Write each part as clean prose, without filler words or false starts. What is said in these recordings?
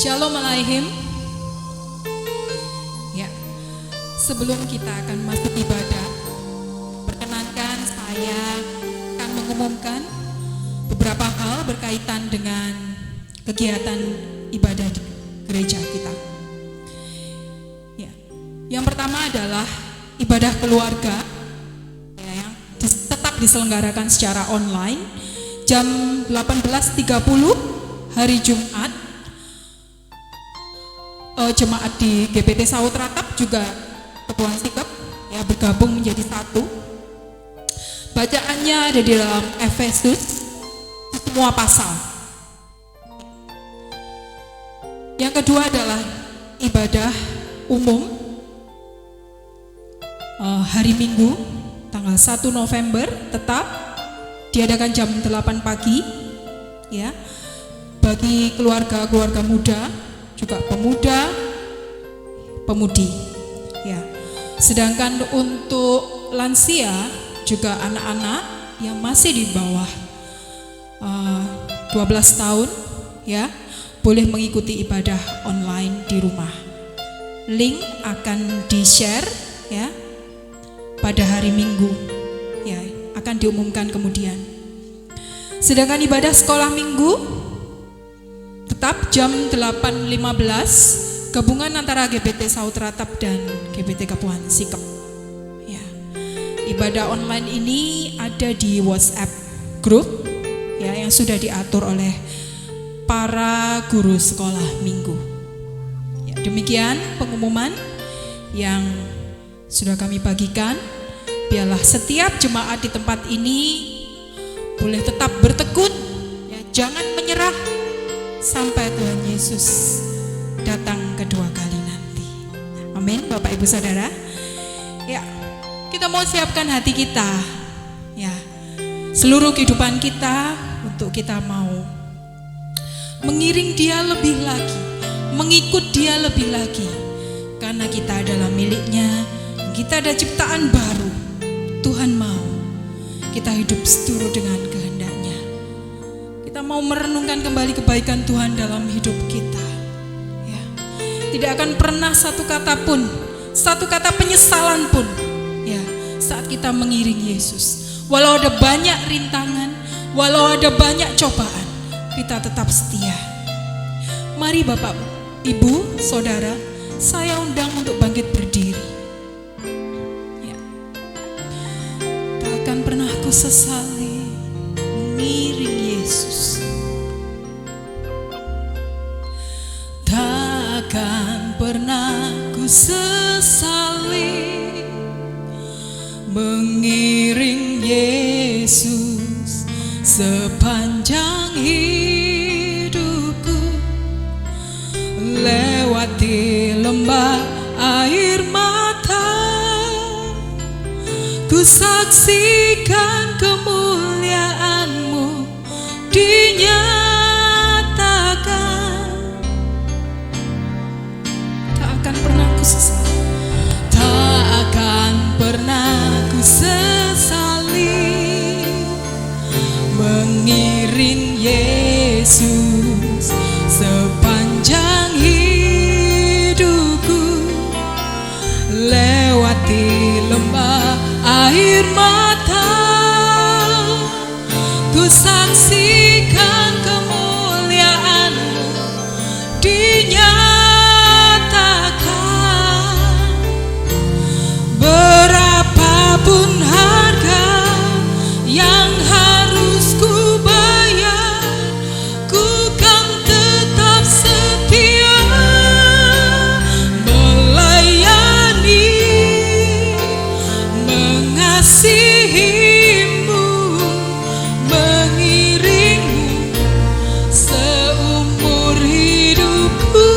Shalom Alaihim. Ya, sebelum kita akan masuk ibadah, perkenankan saya akan mengumumkan beberapa hal berkaitan dengan kegiatan ibadah di gereja kita. Ya, yang pertama adalah ibadah keluarga ya, yang tetap diselenggarakan secara online jam 18.30 hari Jumat. Jemaat di GPT Saut Ratap juga Kepuan Sikap ya bergabung menjadi satu. Bacaannya ada di dalam Efesus semua pasal. Yang kedua adalah ibadah umum hari Minggu tanggal 1 November tetap diadakan jam 8 pagi ya, bagi keluarga muda, juga pemuda, pemudi ya. Sedangkan untuk lansia juga anak-anak yang masih di bawah 12 tahun ya, boleh mengikuti ibadah online di rumah. Link akan di-share ya pada hari Minggu ya, akan diumumkan kemudian. Sedangkan ibadah sekolah minggu tetap jam 8.15, gabungan antara GPT Saut Ratap dan GPT Kepuan Sikap ya. Ibadah online ini ada di WhatsApp group ya, yang sudah diatur oleh para guru sekolah minggu ya. Demikian pengumuman yang sudah kami bagikan. Biarlah setiap jemaat di tempat ini boleh tetap bertekun ya, jangan menyerah sampai Tuhan Yesus datang kedua kali nanti. Amin, Bapak Ibu Saudara. Ya, kita mau siapkan hati kita ya, seluruh kehidupan kita untuk kita mau mengiring Dia lebih lagi, mengikut Dia lebih lagi, karena kita adalah miliknya, kita ada ciptaan baru. Tuhan mau kita hidup seturut dengan kehendak-Nya. Kita mau merenungkan kembali kebaikan Tuhan dalam hidup kita ya. Tidak akan pernah satu kata penyesalan pun ya, saat kita mengiring Yesus. Walau ada banyak rintangan, walau ada banyak cobaan, kita tetap setia. Mari Bapak, Ibu, Saudara, saya undang untuk bangkit berdiri ya. Tak akan pernah ku sesali mengiring Yesus, takkan pernah ku sesali mengiring Yesus sepanjang hidupku, lewati lembah air mata, ku saksikan kemuliaan-Mu dinyatakan. Tak akan pernah ku sesali, tak akan pernah ku sesali mengiring Yesus sepanjang hidupku, lewati lembah air mata, ku saksikan kemuliaan-Mu dinyatakan. Berapapun harga yang harus ku bayar, ku kan tetap setia melayani, mengasihi-Mu, mengiring-Mu seumur hidupku.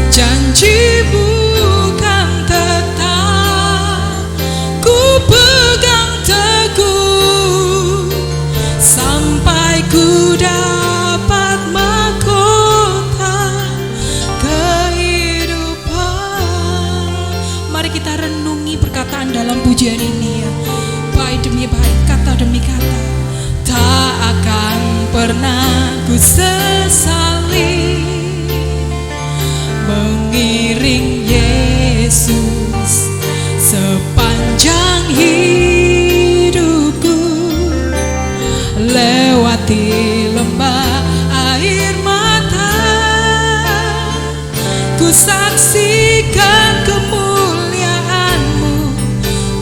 Janji-Mu kan tetap ku pegang teguh, sampai ku dapat mahkota kehidupan. Mari kita renungi perkataan dalam pujian ini ya, baik demi baik, kata demi kata. Tak akan pernah ku sesali melewati lembah air mata, ku saksikan kemuliaan-Mu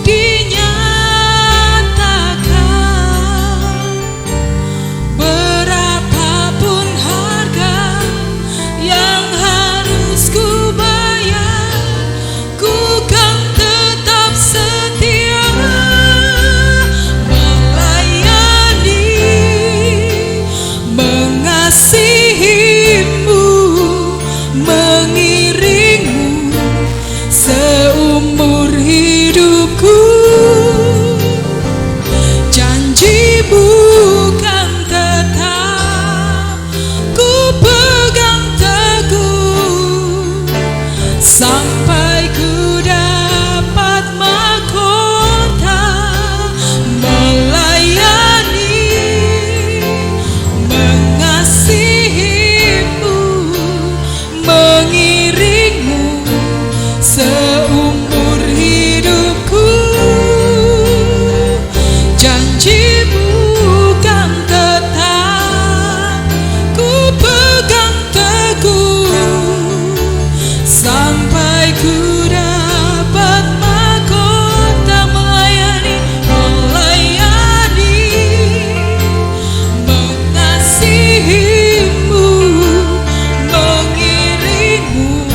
dinyatakan. Berapapun harga yang harus ku bayar, ku kan tetap setia melayani, mengasihi-Mu, mengiring-Mu seumur hidupku. Janji-Mu kan tetap ku pegang teguh, sampai ku dapat mahkota melayani, mengasihi-Mu, mengiring-Mu seumur hidupku. Janji-Mu kan tetap ku pegang teguh, sampai ku dapat mahkota melayani, mengasihi-Mu, mengiring-Mu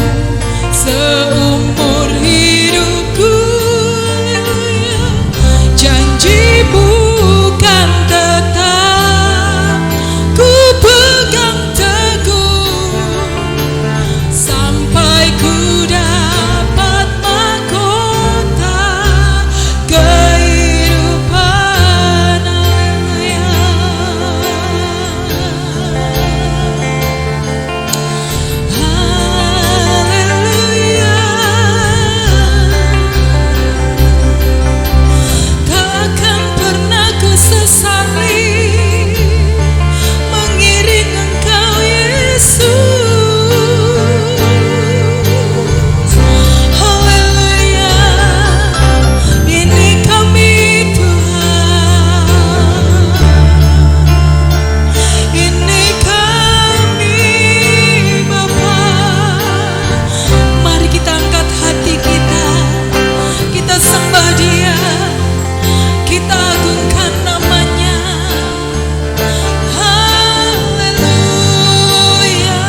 seumur hidupku. Janji-Mu kan tetap ku pegang teguh, sampai ku dapat mahkota kehidupan. Haleluya. Takkan pernah ku sesali mengiring Engkau Yesus. Haleluya. Ini kami Tuhan, ini kami Bapa. Mari kita angkat hati kita sembah Dia, kita agungkan namanya. Haleluya,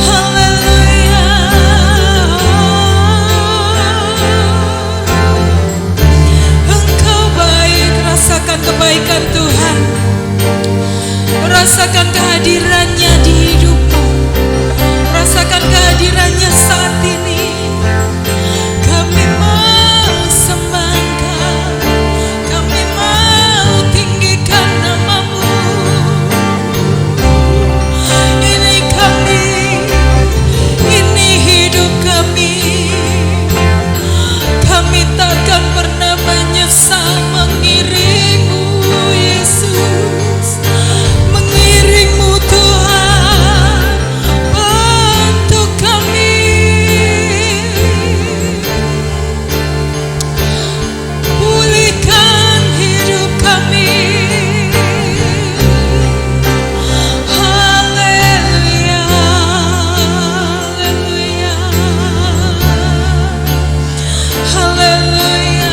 haleluya. Engkau baik, rasakan kebaikan Tuhan, rasakan kehadirannya di hidupmu, rasakan kehadirannya saat ini. Kami mau sembah Engkau, kami mau tinggikan nama-Mu. Ini kami, ini hidup kami. Kami takkan pernah menyesal mengiring-Mu Yesus, mengiring-Mu Tuhan. Bantu kami, pulihkan hidup kami. Haleluya, haleluya, haleluya.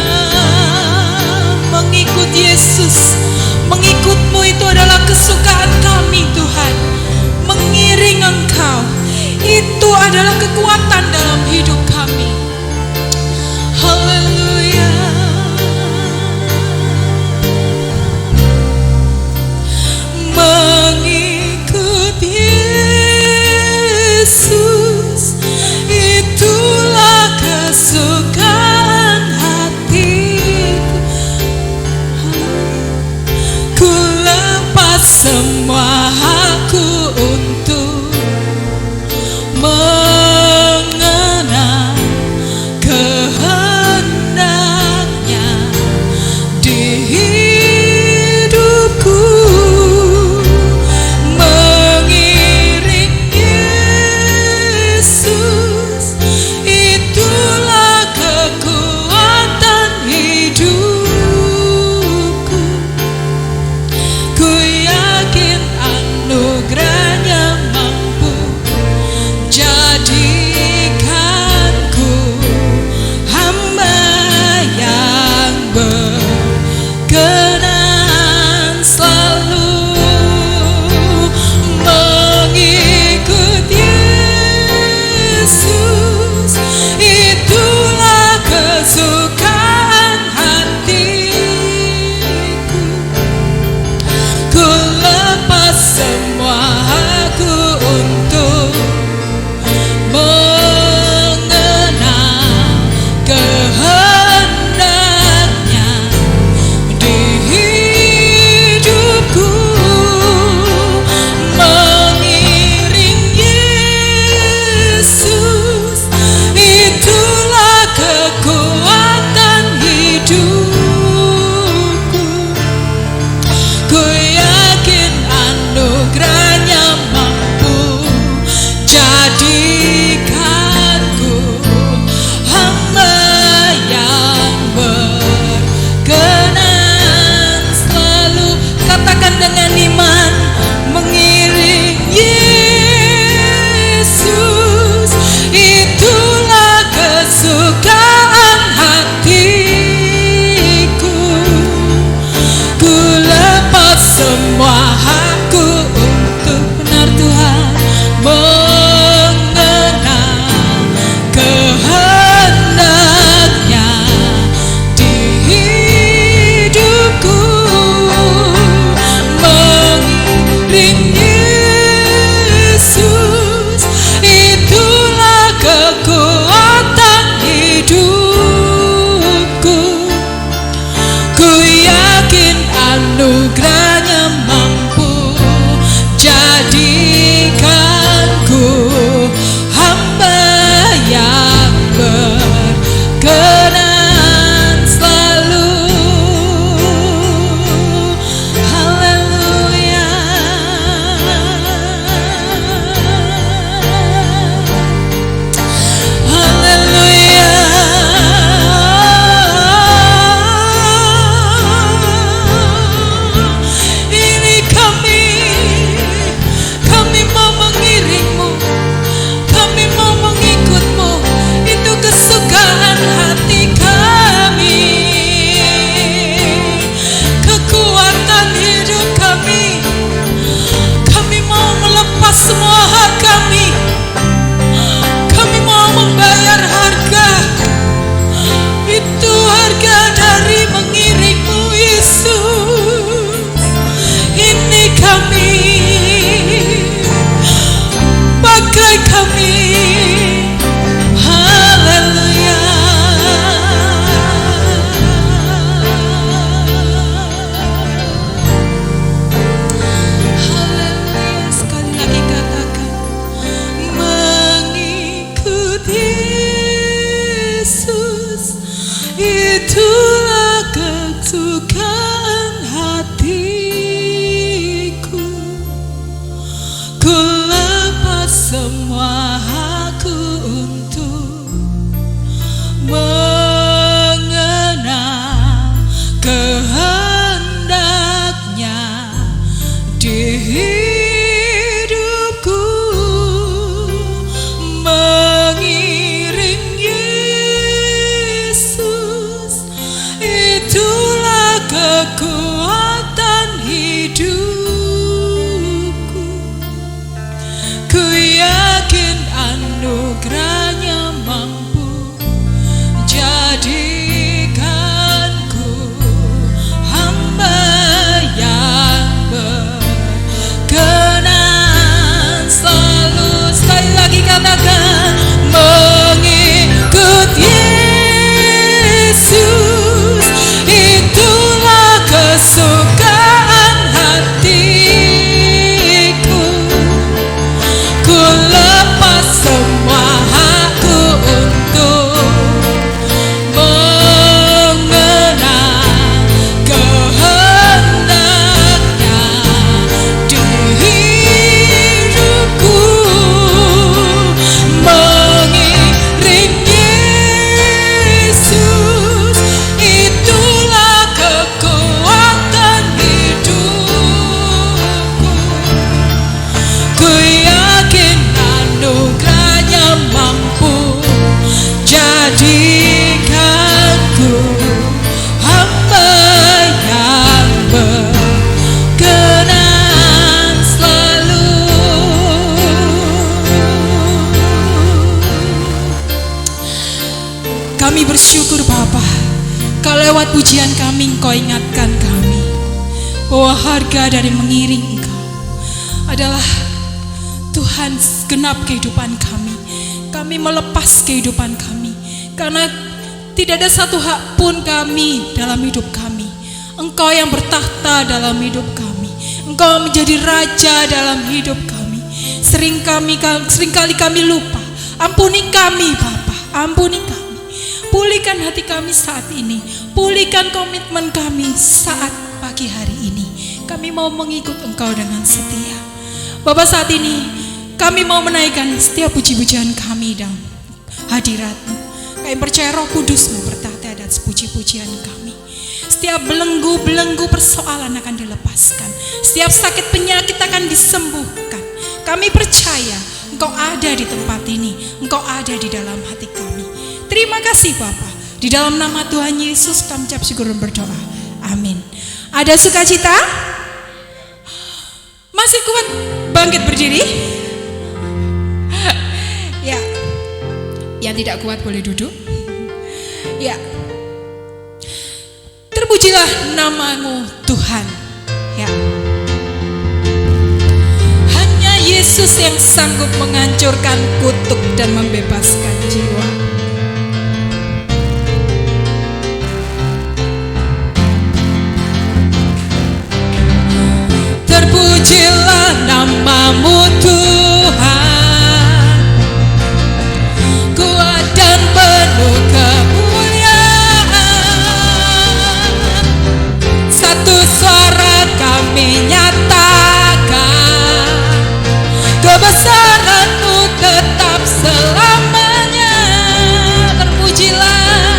Mengikut Yesus, mengikut-Mu itu adalah kesukaan kami Tuhan. Mengiring Engkau itu adalah kekuatan dalam hidup kami. Haleluya. Mengikut Yesus itulah kesukaan hatiku. Ku lepas semua hakku untuk mengenal kehendaknya di hidupku. Mengiring Yesus itulah kekuatan hidupku. Ku yakin anugerahnya mampu jadikanku hamba yang berkenan selalu. Katakan dengan iman, mengiring Yesus, itulah kesukaan hatiku. Ku lepas semua hakku untuk benar Tuhan mengenal kehendaknya di hidupku. Mengiring Yesus, itulah kekuatan hidupku. Ku yakin anugerahnya mampu jadikanku hamba yang berkenan selalu. Haleluya. Haleluya. Ini kami mau mengiringmu, kami mau mengikutmu. Itu kesukaan hati kami, kekuatan hidup kami. Kami mau melepas semua hak kami. Kami mau membayar harga. Itu harga dari mengiringmu Yesus. Ini kami, pakai kami. Haleluya. Haleluya. Sekali lagi katakan, mengikut Yesus, itulah kesukaan hatiku. Ku lepas semua hakku untuk mengenal kehendaknya di hidupku. Mengiring Yesus, itulah kekuatan hidupku. Ku yakin anugerahnya mampu jadikanku hamba yang berkenan selalu. Sekali lagi katakan, mengikut Yesus, itulah kesukaan hatiku. Ku lepas semua hakku untuk mengenal kehendaknya di hidupku. Mengiring Yesus, itulah kekuatan hidupku. Ku yakin anugerahnya mampu jadikanku hamba yang berkenan selalu. Kami bersyukur Bapa, kalau lewat pujian kami Engkau ingatkan kami bahwa harga dari mengiring Engkau adalah Tuhan genap kehidupan kami. Kami melepas kehidupan kami karena tidak ada satu hak pun kami dalam hidup kami. Engkau yang bertahta dalam hidup kami. Engkau menjadi raja dalam hidup kami. Seringkali kami lupa. Ampuni kami Bapa, ampuni kami. Pulihkan hati kami saat ini. Pulihkan komitmen kami saat pagi hari ini. kami mau mengikut Engkau dengan setia. Bapa, saat ini kami mau menaikkan setiap puji-pujian kami dalam hadirat-Mu. Kami percaya Roh Kudus-Mu bertata atas puji-pujian kami. Setiap belenggu-belenggu persoalan akan dilepaskan. Setiap sakit penyakit akan disembuhkan. Kami percaya Engkau ada di tempat ini. Engkau ada di dalam hati kami. Terima kasih Bapa. Di dalam nama Tuhan Yesus kami ucap syukur dan berdoa. Amin. Ada sukacita? Masih kuat bangkit berdiri? Ya. Yang tidak kuat boleh duduk. Ya. Terpujilah nama-Mu Tuhan. Ya. Hanya Yesus yang sanggup menghancurkan kutuk dan membebaskan jiwa. Terpujilah nama-Mu Tuhan, kuat dan penuh kemuliaan. Satu suara kami nyatakan, kebesaran-Mu tetap selamanya. Terpujilah,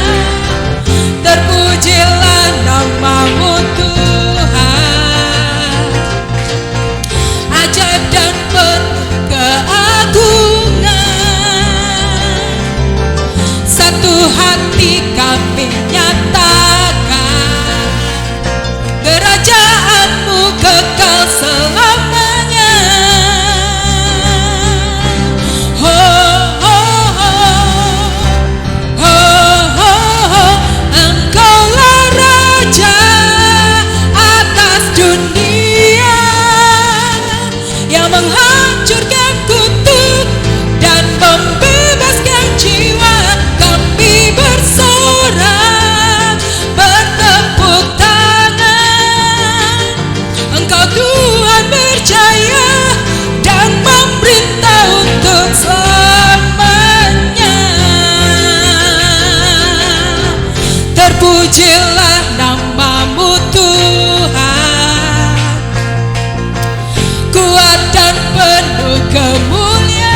terpujilah nama-Mu Tuhan. Ajaib dan penuh keagungan, satu hati kami nyatakan, kerajaan-Mu kekal selamanya. Oh, oh, oh, oh, oh, oh. Engkaulah Raja atas dunia, yang menghancurkan kutuk dan membebaskan jiwa. Kami bersorak, bertepuk tangan. Engkau Tuhan berjaya dan memerintah untuk selamanya. Terpujilah nama-Mu Tuhan, kuat dan penuh kemuliaan.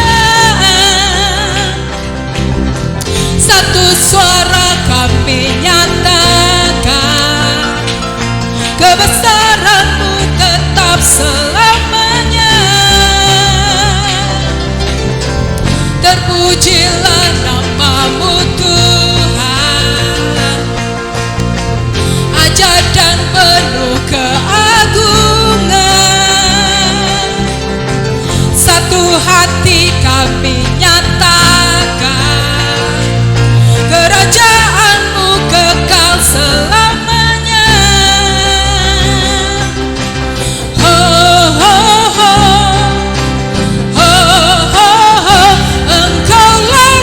Satu suara kami nyatakan, kebesaran-Mu tetap selamanya. Terpujilah nama-Mu Tuhan, ajaib dan penuh keagungan. Satu hati kami nyatakan, kerajaan-Mu kekal selamanya. Oh, oh, oh, oh, oh, oh. Engkaulah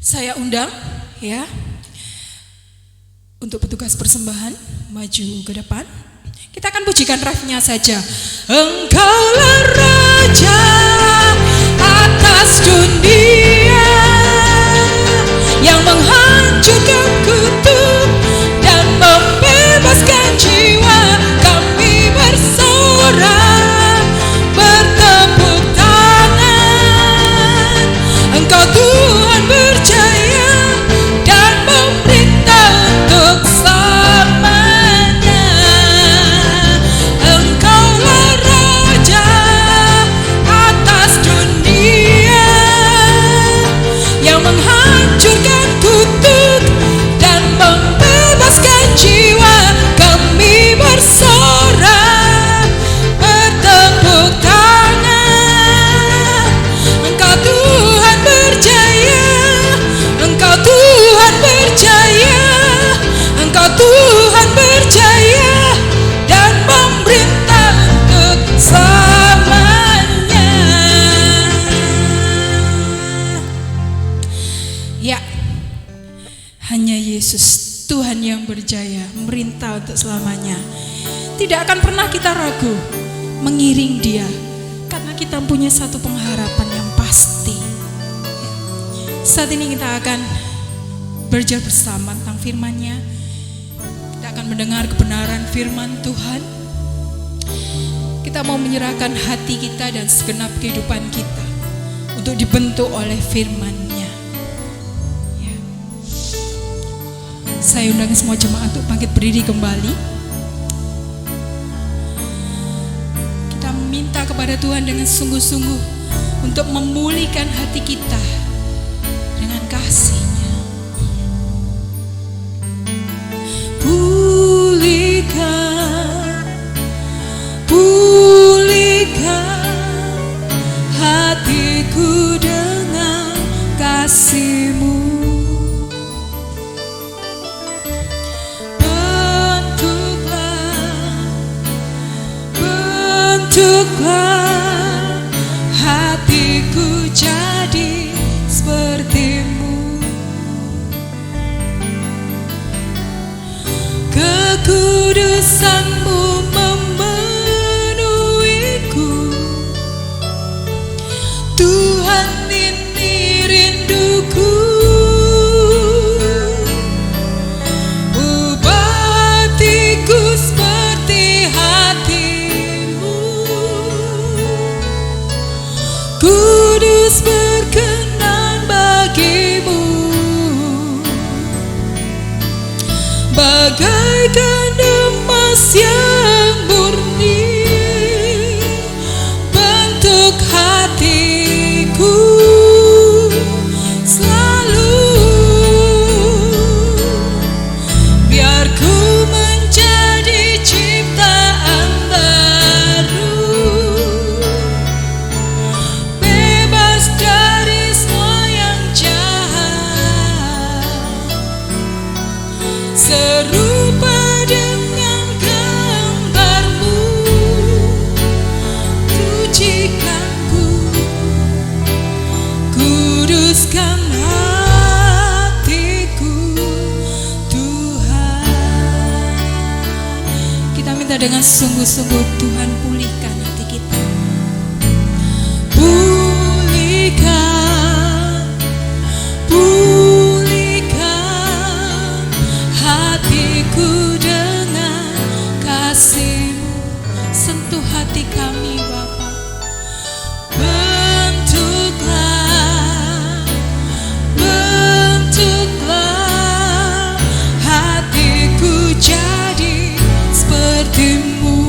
Saya undang ya untuk petugas persembahan maju ke depan. Kita akan pujikan refnya saja. Engkaulah Raja atas dunia yang menghancurkan kutub dan membebaskan jiwa. Kami bersorak bertepuk tangan. Engkau Tuhan berjaya dan memerintah untuk selamanya. Engkaulah Raja atas dunia yang menghancurkan kutub dan membebaskan jiwa. Kami bersorak bertepuk tangan. Engkau Tuhan berjaya, Engkau Tuhan berjaya, Engkau Tuhan berjaya dan memerintah untuk selamanya. Ya, hanya Yesus Tuhan yang berjaya memerintah untuk selamanya. Tidak akan pernah kita ragu mengiring Dia, karena kita punya satu pengharapan yang pasti. Saat ini kita akan belajar bersama tentang firman-Nya. Kita akan mendengar kebenaran firman Tuhan. Kita mau menyerahkan hati kita dan segenap kehidupan kita untuk dibentuk oleh firman-Nya. Ya. Saya undang semua jemaat untuk bangkit berdiri kembali. Kita minta kepada Tuhan dengan sungguh-sungguh untuk memulihkan hati kita dengan kasih-Nya. Pulihkan, pulihkan hatiku dengan kasih-Mu. Bentuklah hatiku jadi seperti-Mu. Kekudusan-Mu memenuhiku. Tuhan, ini rinduku. Ubah hatiku seperti hati-Mu. Kudus berkenan bagi-Mu, bagaikan emas yang murni. Bentuk hatiku selalu, biar ku menjadi ciptaan baru, bebas dari semua yang jahat, serupa dengan gambar-Mu. Sucikanku, kuduskan hatiku, Tuhan. Kita minta dengan sungguh-sungguh, Tuhan pulihkan hati kita. Pulihkan, pulihkan hatiku dengan kasih-Mu. Sentuh hati kami Bapa. Bentuklah, bentuklah hatiku jadi seperti-Mu.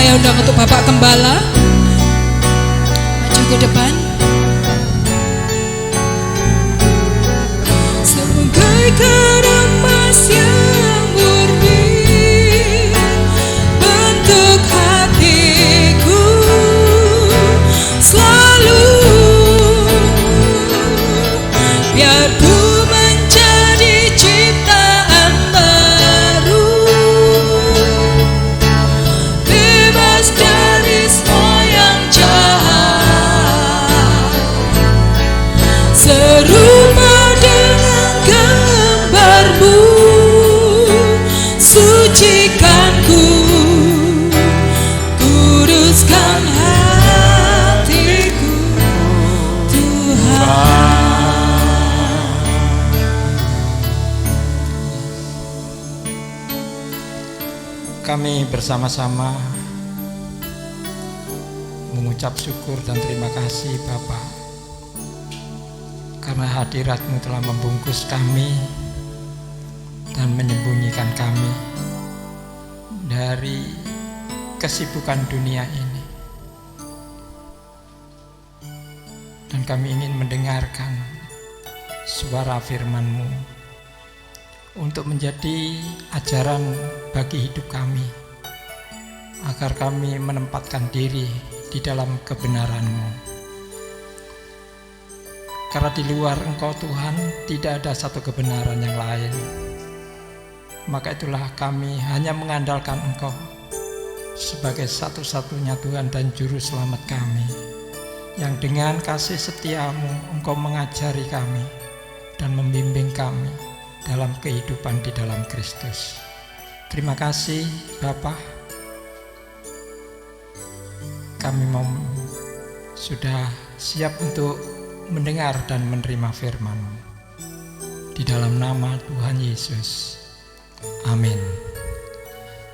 Saya undang untuk Bapak Gembala maju ke depan. Bagaikan emas yang murni bentuk hatiku selalu, biar ku menjadi ciptaan baru, bebas dari semua yang jahat, serupa dengan gambarmu, sucikanku, kuduskan hatiku, Tuhan. Kami bersama-sama mengucap syukur dan terima kasih Bapa, karena hadirat-Mu telah membungkus kami dan menyembunyikan kami dari kesibukan dunia ini. Dan kami ingin mendengarkan suara firman-Mu untuk menjadi ajaran bagi hidup kami, agar kami menempatkan diri di dalam kebenaran-Mu. Karena di luar Engkau Tuhan tidak ada satu kebenaran yang lain. Maka itulah kami hanya mengandalkan Engkau sebagai satu-satunya Tuhan dan Juru Selamat kami, yang dengan kasih setia-Mu Engkau mengajari kami dan membimbing kami dalam kehidupan di dalam Kristus. Terima kasih Bapa. Kami sudah siap untuk mendengar dan menerima firman-Mu. Di dalam nama Tuhan Yesus. Amin.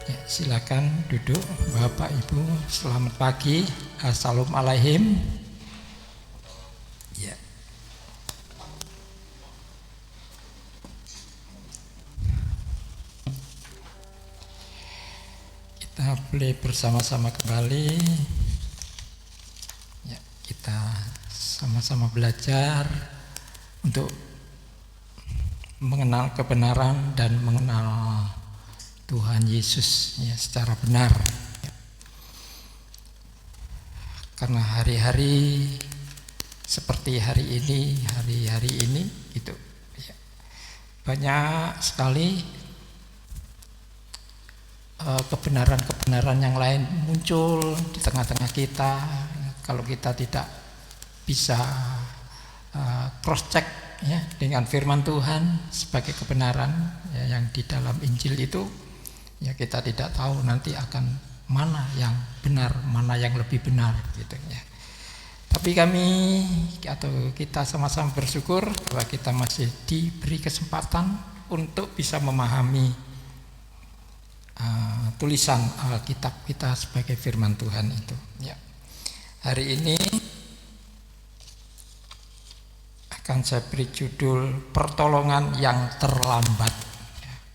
Ya, silakan duduk Bapak Ibu. Selamat pagi. Assalamualaikum. Ya. Kita boleh bersama-sama kembali. Ya, kita sama-sama belajar untuk mengenal kebenaran dan mengenal Tuhan Yesus ya, secara benar ya. Karena hari-hari seperti hari ini gitu ya, banyak sekali kebenaran-kebenaran yang lain muncul di tengah-tengah kita. Kalau kita tidak bisa cross check ya dengan firman Tuhan sebagai kebenaran ya, yang di dalam Injil itu ya, kita tidak tahu nanti akan mana yang benar, mana yang lebih benar gitu ya. Tapi kami atau kita sama-sama bersyukur bahwa kita masih diberi kesempatan untuk bisa memahami tulisan Alkitab kita sebagai firman Tuhan itu ya. Hari ini akan saya beri judul pertolongan yang terlambat.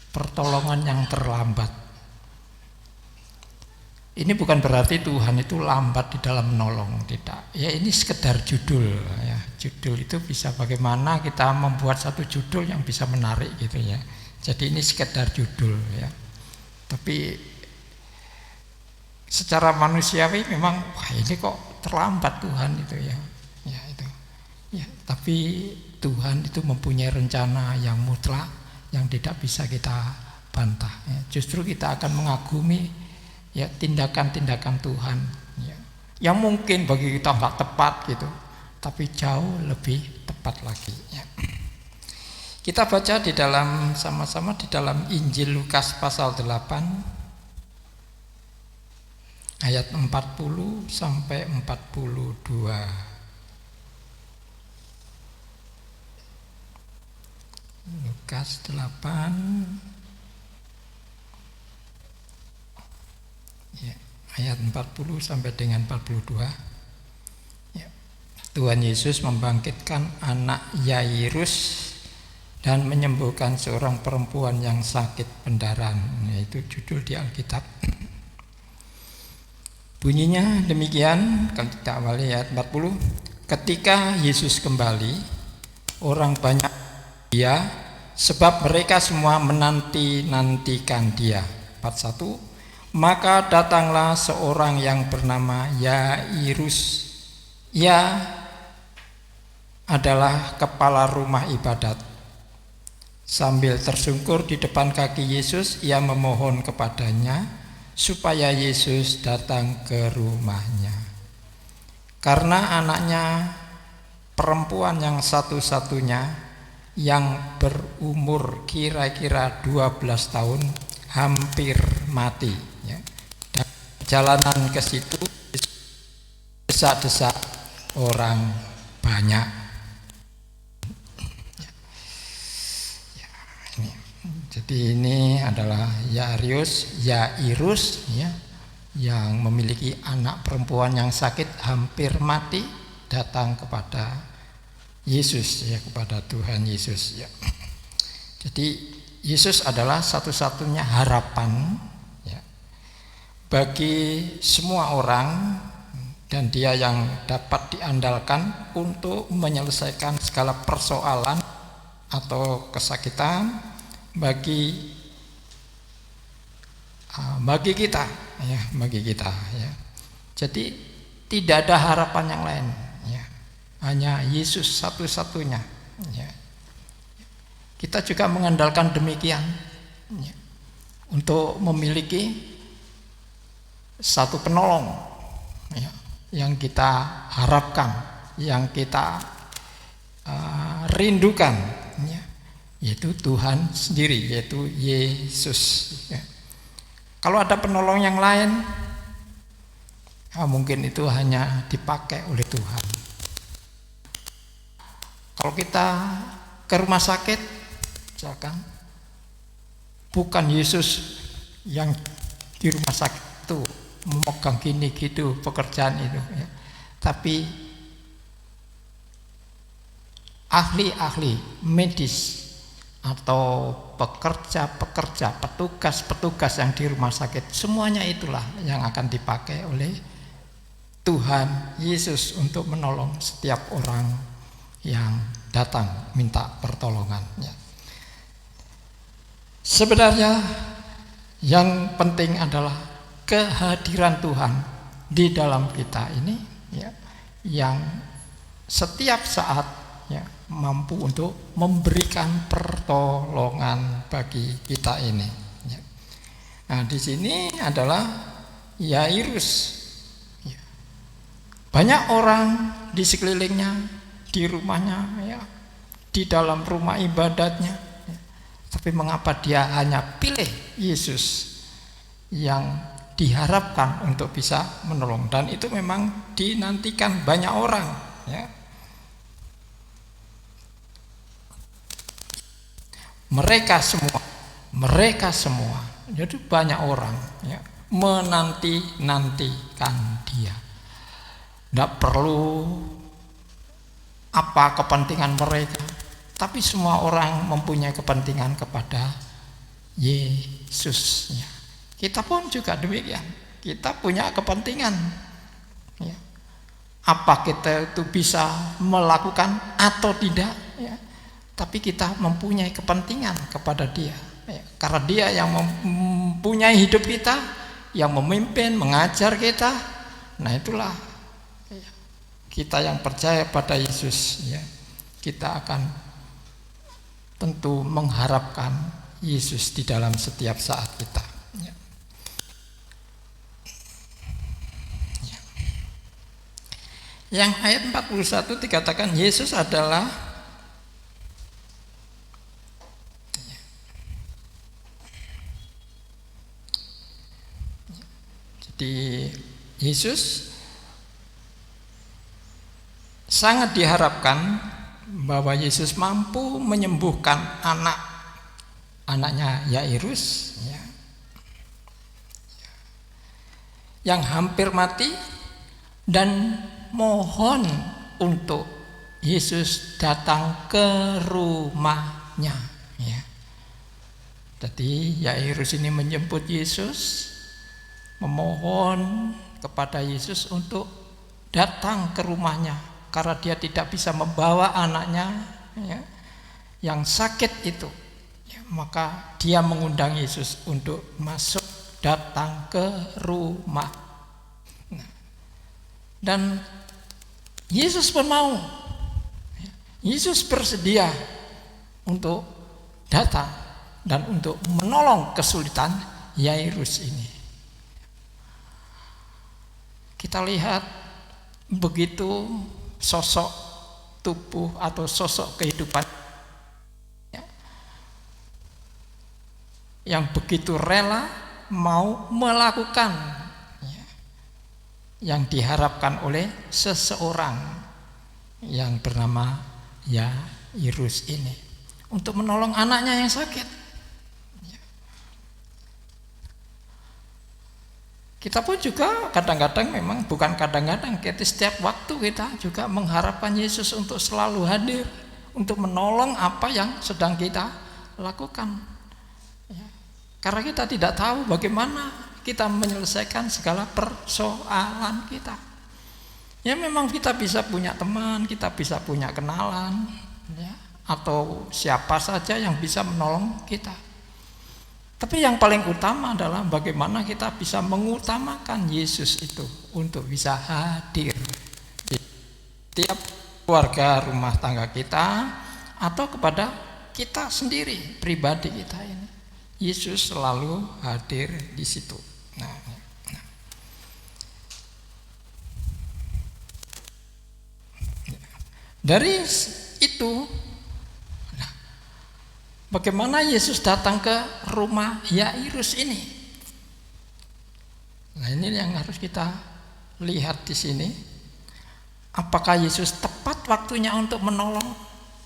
Pertolongan yang terlambat. Ini bukan berarti Tuhan itu lambat di dalam menolong, tidak. Ya, ini sekedar judul ya. Judul itu bisa bagaimana kita membuat satu judul yang bisa menarik gitu ya. Jadi ini sekedar judul ya. Tapi secara manusiawi memang wah ini kok terlambat Tuhan itu ya. Ya itu. Ya, tapi Tuhan itu mempunyai rencana yang mutlak yang tidak bisa kita bantah. Ya. Justru kita akan mengagumi ya tindakan-tindakan Tuhan. Ya. Yang mungkin bagi kita nggak tepat gitu, tapi jauh lebih tepat lagi. Ya. Kita baca di dalam sama-sama di dalam Injil Lukas pasal 8 ayat 40 sampai 42. Lukas 8 ya, ayat 40 sampai dengan 42 ya. Tuhan Yesus membangkitkan anak Yairus dan menyembuhkan seorang perempuan yang sakit pendaran, yaitu judul di Alkitab. Bunyinya demikian, kalau kita awali ayat 40. Ketika Yesus kembali, orang banyak dia, sebab mereka semua menanti-nantikan dia. 41. Maka datanglah seorang yang bernama Yairus. Ia adalah kepala rumah ibadat. Sambil tersungkur di depan kaki Yesus, ia memohon kepadanya supaya Yesus datang ke rumahnya. Karena anaknya perempuan yang satu-satunya yang berumur kira-kira 12 tahun hampir mati, ya. Dan perjalanan ke situ desak-desak orang banyak. Ya, ini. Jadi ini adalah Yairus, ya, yang memiliki anak perempuan yang sakit hampir mati, datang kepada Yesus, ya, kepada Tuhan Yesus, ya. Jadi Yesus adalah satu-satunya harapan, ya, bagi semua orang, dan dia yang dapat diandalkan untuk menyelesaikan segala persoalan atau kesakitan bagi kita, ya, bagi kita, ya. Jadi tidak ada harapan yang lain, ya. Hanya Yesus satu-satunya, ya. Kita juga mengandalkan demikian, ya, untuk memiliki satu penolong, ya, yang kita harapkan, yang kita rindukan, ya, yaitu Tuhan sendiri, yaitu Yesus, ya. Kalau ada penolong yang lain, mungkin itu hanya dipakai oleh Tuhan. Kalau kita ke rumah sakit, misalkan, bukan Yesus yang di rumah sakit itu memegang gini gitu pekerjaan itu, ya, tapi ahli-ahli medis atau pekerja-pekerja, petugas-petugas yang di rumah sakit, semuanya itulah yang akan dipakai oleh Tuhan Yesus untuk menolong setiap orang yang datang minta pertolongannya. Sebenarnya yang penting adalah kehadiran Tuhan di dalam kita ini, ya, yang setiap saat, ya, mampu untuk memberikan pertolongan bagi kita ini, ya. Nah, di sini adalah Yairus, ya. Banyak orang di sekelilingnya, di rumahnya, ya, di dalam rumah ibadatnya, ya. Tapi mengapa dia hanya pilih Yesus yang diharapkan untuk bisa menolong? Dan itu memang dinantikan banyak orang, ya. Mereka semua, jadi banyak orang, ya, menanti-nantikan dia. Tidak perlu apa kepentingan mereka, tapi semua orang mempunyai kepentingan kepada Yesus, ya. Kita pun juga demikian, kita punya kepentingan, ya. Apa kita itu bisa melakukan atau tidak, ya, tapi kita mempunyai kepentingan kepada dia, ya. Karena dia yang mempunyai hidup kita, yang memimpin, mengajar kita. Nah, itulah, ya, kita yang percaya pada Yesus, ya, kita akan tentu mengharapkan Yesus di dalam setiap saat kita, ya. Ya. Yang ayat 41 dikatakan Yesus adalah, di Yesus sangat diharapkan bahwa Yesus mampu menyembuhkan anaknya Yairus, ya, yang hampir mati, dan mohon untuk Yesus datang ke rumahnya, ya. Jadi Yairus ini menjemput Yesus, memohon kepada Yesus untuk datang ke rumahnya karena dia tidak bisa membawa anaknya ya, yang sakit itu. Ya, maka dia mengundang Yesus untuk masuk datang ke rumah. Nah, dan Yesus pun mau. Yesus bersedia untuk datang dan untuk menolong kesulitan Yairus ini. Kita lihat begitu sosok tubuh atau sosok kehidupan yang begitu rela mau melakukan yang diharapkan oleh seseorang yang bernama Yairus ini untuk menolong anaknya yang sakit. Kita pun juga kadang-kadang, memang bukan kadang-kadang, kita setiap waktu kita juga mengharapkan Yesus untuk selalu hadir, untuk menolong apa yang sedang kita lakukan. Ya. Karena kita tidak tahu bagaimana kita menyelesaikan segala persoalan kita. Ya memang kita bisa punya teman, kita bisa punya kenalan, ya, atau siapa saja yang bisa menolong kita. Tapi yang paling utama adalah bagaimana kita bisa mengutamakan Yesus itu untuk bisa hadir di tiap keluarga rumah tangga kita atau kepada kita sendiri, pribadi kita ini. Yesus selalu hadir di situ. Dari itu, bagaimana Yesus datang ke rumah Yairus ini? Nah, ini yang harus kita lihat di sini. Apakah Yesus tepat waktunya untuk menolong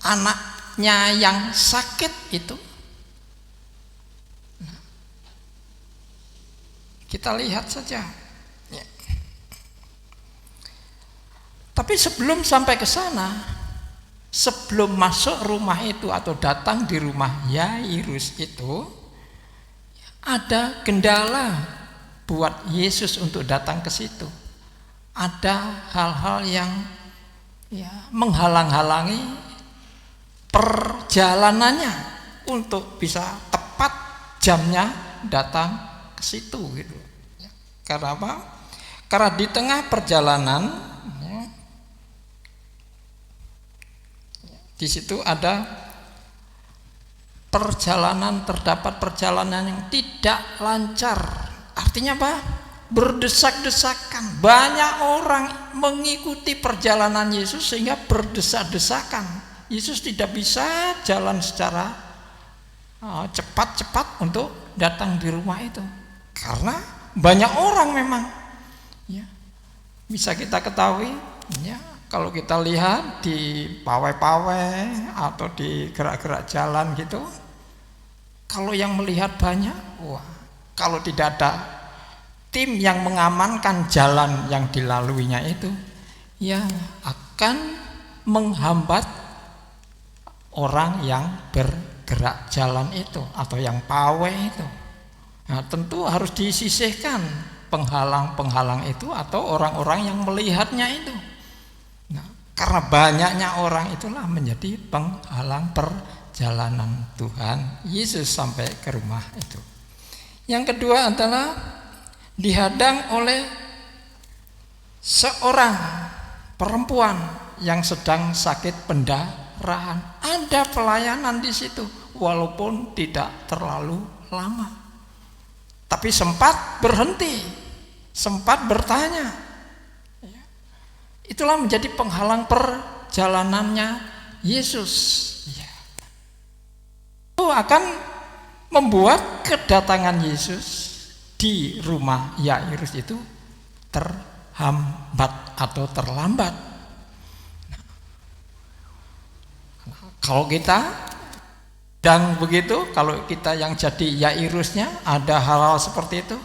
anaknya yang sakit itu? Nah, kita lihat saja. Ya. Tapi sebelum sampai ke sana, sebelum masuk rumah itu atau datang di rumah Yairus itu, ada kendala buat Yesus untuk datang ke situ. Ada hal-hal yang menghalang-halangi perjalanannya untuk bisa tepat jamnya datang ke situ gitu. Karena apa? Karena di tengah perjalanan di situ ada terdapat perjalanan yang tidak lancar. Artinya apa? Berdesak-desakan. Banyak orang mengikuti perjalanan Yesus sehingga berdesak-desakan. Yesus tidak bisa jalan secara cepat-cepat untuk datang di rumah itu. Karena banyak orang memang. Ya. Bisa kita ketahui, ya. Kalau kita lihat di pawai-pawai atau di gerak-gerak jalan gitu, kalau yang melihat banyak, wah, kalau tidak ada tim yang mengamankan jalan yang dilaluinya itu, ya akan menghambat orang yang bergerak jalan itu atau yang pawai itu. Nah, tentu harus disisihkan penghalang-penghalang itu atau orang-orang yang melihatnya itu. Karena banyaknya orang itulah menjadi penghalang perjalanan Tuhan Yesus sampai ke rumah itu. Yang kedua adalah dihadang oleh seorang perempuan yang sedang sakit pendarahan. Ada pelayanan di situ walaupun tidak terlalu lama. Tapi sempat berhenti, sempat bertanya. Itulah menjadi penghalang perjalanannya Yesus. Ya. Itu akan membuat kedatangan Yesus di rumah Yairus itu terhambat atau terlambat. Nah, kalau kita dan begitu, kalau kita yang jadi Yairusnya ada hal-hal seperti itu,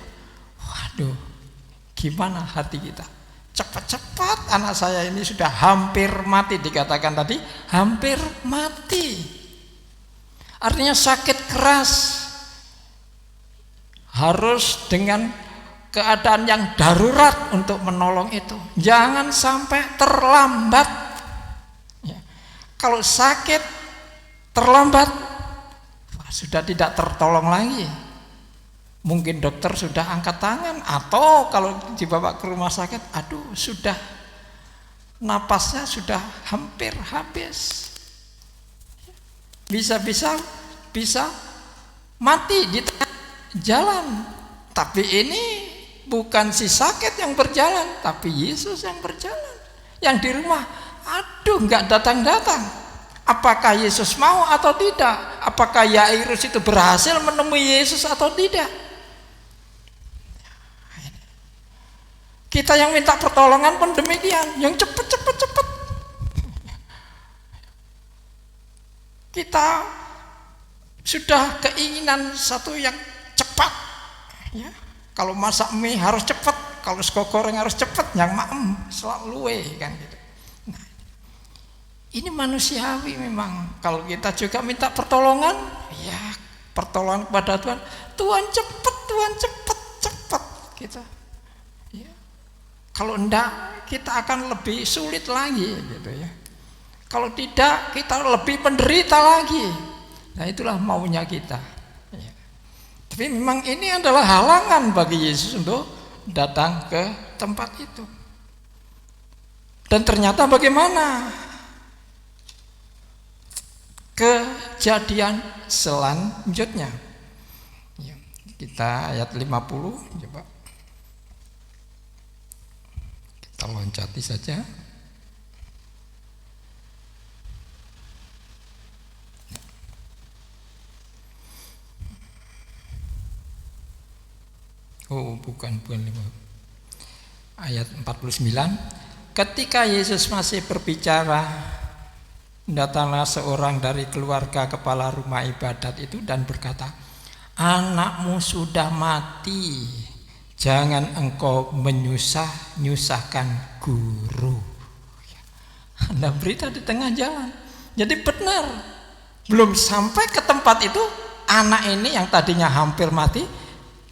waduh, gimana hati kita? Cepat-cepat anak saya ini sudah hampir mati, dikatakan tadi hampir mati. Artinya sakit keras, harus dengan keadaan yang darurat untuk menolong itu. Jangan sampai terlambat. Ya. Kalau sakit terlambat, sudah tidak tertolong lagi. Mungkin dokter sudah angkat tangan, atau kalau dibawa ke rumah sakit, aduh sudah napasnya sudah hampir habis. Bisa mati di tengah jalan. Tapi ini bukan si sakit yang berjalan, tapi Yesus yang berjalan. Yang di rumah, aduh nggak datang-datang. Apakah Yesus mau atau tidak? Apakah Yairus itu berhasil menemui Yesus atau tidak? Kita yang minta pertolongan pun demikian, yang cepat. Kita sudah keinginan satu yang cepat. Ya. Kalau masak mie harus cepat, kalau sego goreng harus cepat, yang maem selalu kan gitu. Nah, ini manusiawi memang. Kalau kita juga minta pertolongan, ya pertolongan kepada Tuhan, Tuhan cepat gitu. Ya. Kalau enggak, kita akan lebih sulit lagi gitu ya. Kalau tidak, kita lebih menderita lagi. Nah, itulah maunya kita. Ya. Tapi memang ini adalah halangan bagi Yesus untuk datang ke tempat itu. Dan ternyata bagaimana? Kejadian selanjutnya. Ya, kita ayat 50, coba. Kita loncati saja. Oh, bukan 5. Ayat 49. Ketika Yesus masih berbicara, datanglah seorang dari keluarga kepala rumah ibadat itu dan berkata, "Anakmu sudah mati. Jangan engkau menyusahkan guru." Ada berita di tengah jalan. Jadi benar, belum sampai ke tempat itu, anak ini yang tadinya hampir mati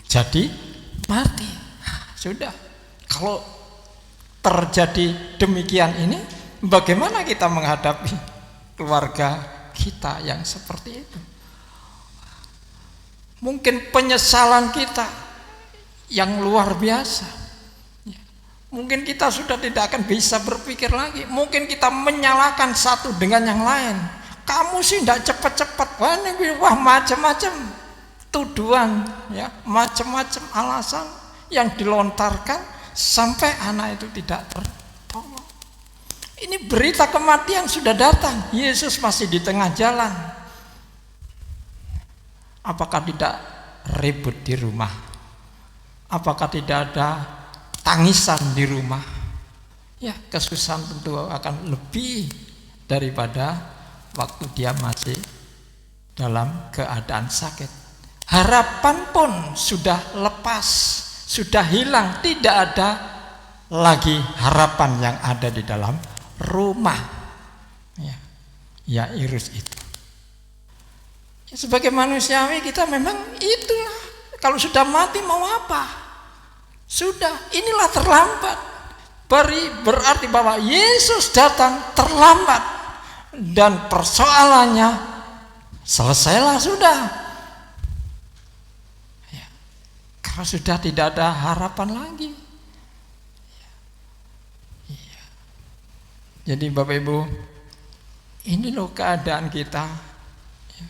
jadi mati. Sudah. Kalau terjadi demikian ini, bagaimana kita menghadapi keluarga kita yang seperti itu? Mungkin penyesalan kita yang luar biasa. Mungkin kita sudah tidak akan bisa berpikir lagi. Mungkin kita menyalahkan satu dengan yang lain. Kamu sih tidak cepat-cepat. Wah, macam-macam tuduhan, ya, macam-macam alasan yang dilontarkan sampai anak itu tidak tertolong. Ini berita kematian sudah datang. Yesus masih di tengah jalan. Apakah tidak ribut di rumah? Apakah tidak ada tangisan di rumah? Ya, kesusahan tentu akan lebih daripada waktu dia masih dalam keadaan sakit. Harapan pun sudah lepas, sudah hilang, tidak ada lagi harapan yang ada di dalam rumah. Ya, Yairus itu. Ya, sebagai manusiawi kita memang itulah. Kalau sudah mati mau apa? Sudah, inilah terlambat. Berarti bahwa Yesus datang terlambat dan persoalannya selesailah sudah. Kalau sudah tidak ada harapan lagi. Ya. Jadi Bapak Ibu, ini loh keadaan kita. Ya.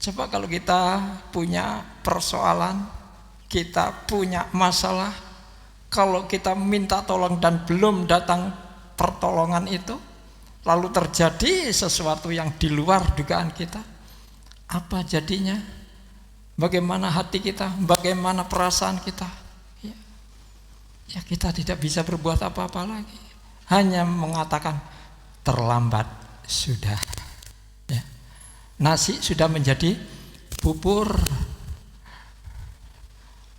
Coba kalau kita punya persoalan, kita punya masalah, kalau kita minta tolong dan belum datang pertolongan itu, lalu terjadi sesuatu yang di luar dugaan kita, apa jadinya? Bagaimana hati kita, bagaimana perasaan kita? Ya, kita tidak bisa berbuat apa-apa lagi. Hanya mengatakan terlambat sudah. Ya. Nasi sudah menjadi bubur.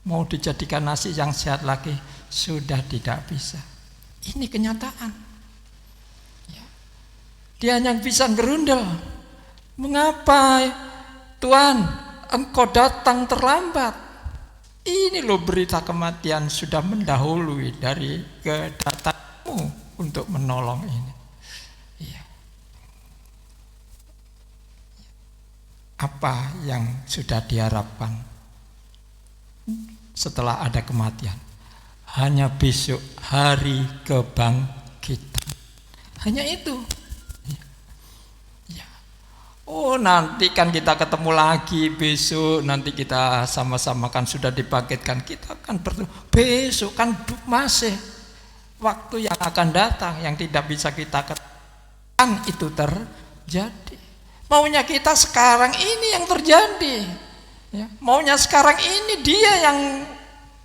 Mau dijadikan nasi yang sehat lagi sudah tidak bisa. Ini kenyataan. Ya. Dia hanya bisa gerundel. Mengapa Tuhan Engkau datang terlambat? Ini loh berita kematian sudah mendahului dari kedatanganmu untuk menolong ini. Iya. Apa yang sudah diharapkan setelah ada kematian? Hanya besok hari kebangkitan. Hanya itu. Oh, nanti kan kita ketemu lagi besok, nanti kita sama-sama kan sudah dibangkitkan, kita kan besok kan masih waktu yang akan datang yang tidak bisa kita katakan itu terjadi. Maunya kita sekarang ini yang terjadi, ya. Maunya sekarang ini dia yang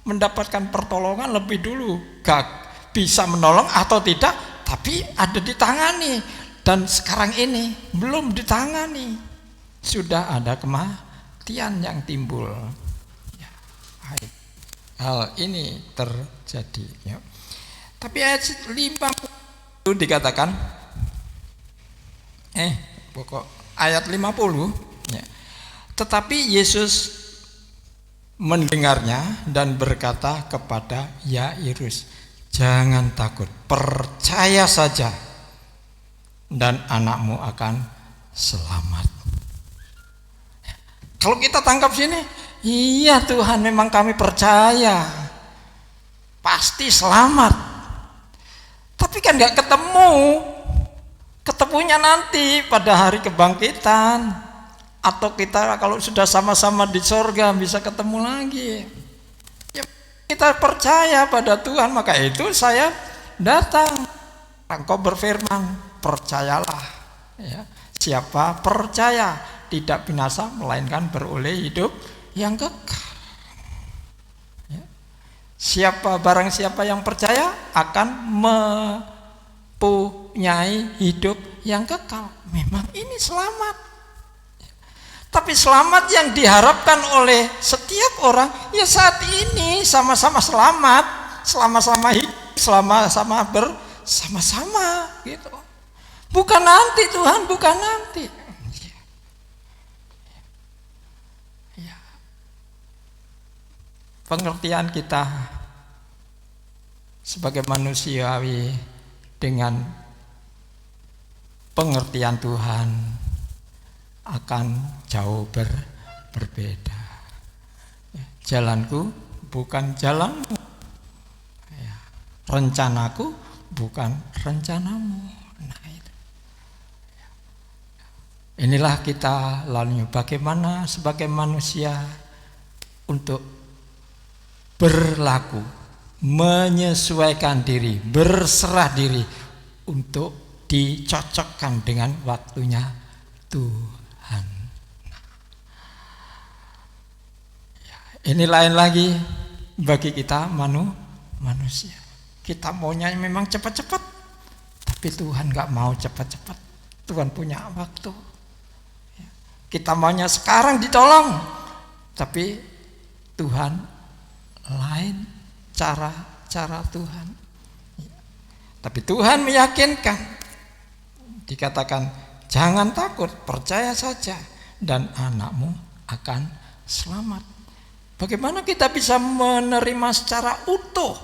mendapatkan pertolongan lebih dulu, gak bisa menolong atau tidak, tapi ada ditangani. Dan sekarang ini belum ditangani, sudah ada kematian yang timbul. Ya, hal ini terjadi. Ya. Tapi ayat 50 itu dikatakan, pokok ayat 50. Ya. Tetapi Yesus mendengarnya dan berkata kepada Yairus, jangan takut, percaya saja, dan anakmu akan selamat. Kalau kita tangkap sini, iya Tuhan memang kami percaya pasti selamat. Tapi kan gak ketemunya nanti pada hari kebangkitan, atau kita kalau sudah sama-sama di sorga bisa ketemu lagi. Ya, kita percaya pada Tuhan, maka itu saya datang. Engkau berfirman, percayalah, ya. Siapa percaya tidak binasa melainkan beroleh hidup yang kekal, ya. Barang siapa yang percaya akan mempunyai hidup yang kekal. Memang ini selamat, tapi selamat yang diharapkan oleh setiap orang ya saat ini sama-sama selamat, sama-sama hidup, sama-sama bersama-sama gitu. Bukan nanti Tuhan, bukan nanti. Ya. Pengertian kita sebagai manusiawi dengan pengertian Tuhan akan jauh berbeda. Jalanku bukan jalanmu. Ya. Rencanaku bukan rencanamu. Inilah kita lalu bagaimana sebagai manusia untuk berlaku, menyesuaikan diri, berserah diri untuk dicocokkan dengan waktunya Tuhan. Ini lain lagi bagi kita manusia. Kita maunya memang cepat-cepat, tapi Tuhan gak mau cepat-cepat. Tuhan punya waktu. Kita maunya sekarang ditolong, tapi Tuhan lain cara Tuhan. Tapi Tuhan meyakinkan, dikatakan jangan takut, percaya saja dan anakmu akan selamat. Bagaimana kita bisa menerima secara utuh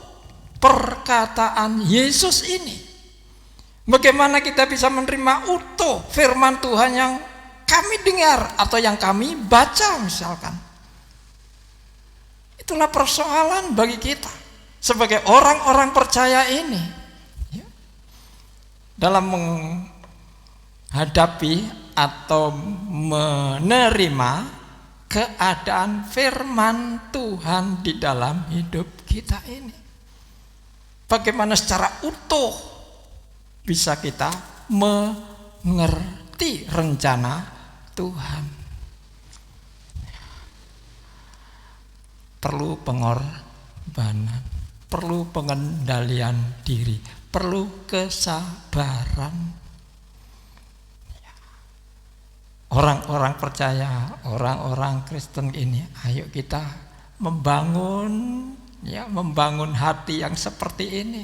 perkataan Yesus ini? Bagaimana kita bisa menerima utuh firman Tuhan yang kami dengar atau yang kami baca misalkan? Itulah persoalan bagi kita sebagai orang-orang percaya ini, ya. Dalam menghadapi atau menerima keadaan firman Tuhan di dalam hidup kita ini. Bagaimana secara utuh bisa kita mengerti rencana Tuhan. Perlu pengorbanan, perlu pengendalian diri, perlu kesabaran. Orang-orang percaya, orang-orang Kristen ini, ayo kita membangun hati yang seperti ini.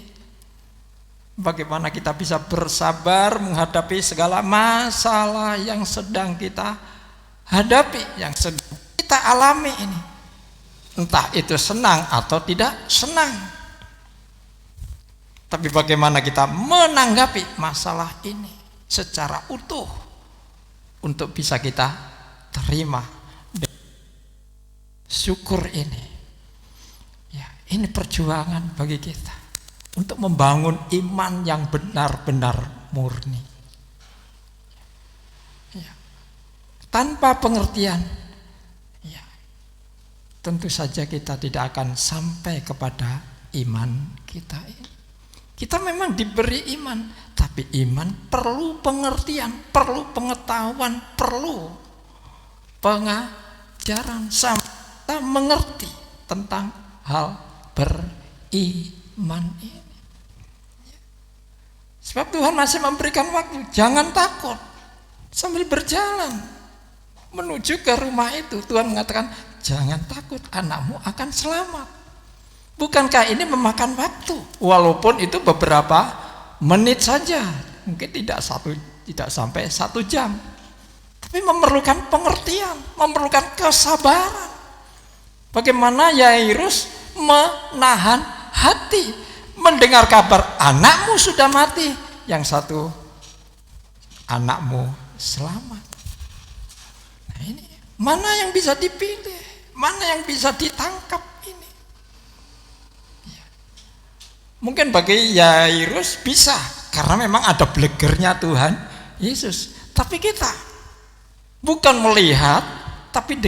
Bagaimana kita bisa bersabar menghadapi segala masalah yang sedang kita hadapi, yang sedang kita alami ini. entah itu senang atau tidak senang. Tapi bagaimana kita menanggapi masalah ini secara utuh untuk bisa kita terima syukur ini. Ya, ini perjuangan bagi kita untuk membangun iman yang benar-benar murni. Ya. Tanpa pengertian, ya, tentu saja kita tidak akan sampai kepada iman kita ini. Kita memang diberi iman, tapi iman perlu pengertian, perlu pengetahuan, perlu pengajaran sampai kita mengerti tentang hal beriman ini. Sebab Tuhan masih memberikan waktu, jangan takut. Sambil berjalan menuju ke rumah itu, Tuhan mengatakan, jangan takut, anakmu akan selamat. Bukankah ini memakan waktu? Walaupun itu beberapa menit saja, mungkin tidak sampai 1 jam, tapi memerlukan pengertian, memerlukan kesabaran. Bagaimana Yairus menahan hati mendengar kabar anakmu sudah mati, yang satu anakmu selamat. Nah ini mana yang bisa dipilih, mana yang bisa ditangkap ini? Mungkin bagi Yairus bisa, karena memang ada blegernya Tuhan Yesus. Tapi kita bukan melihat, tapi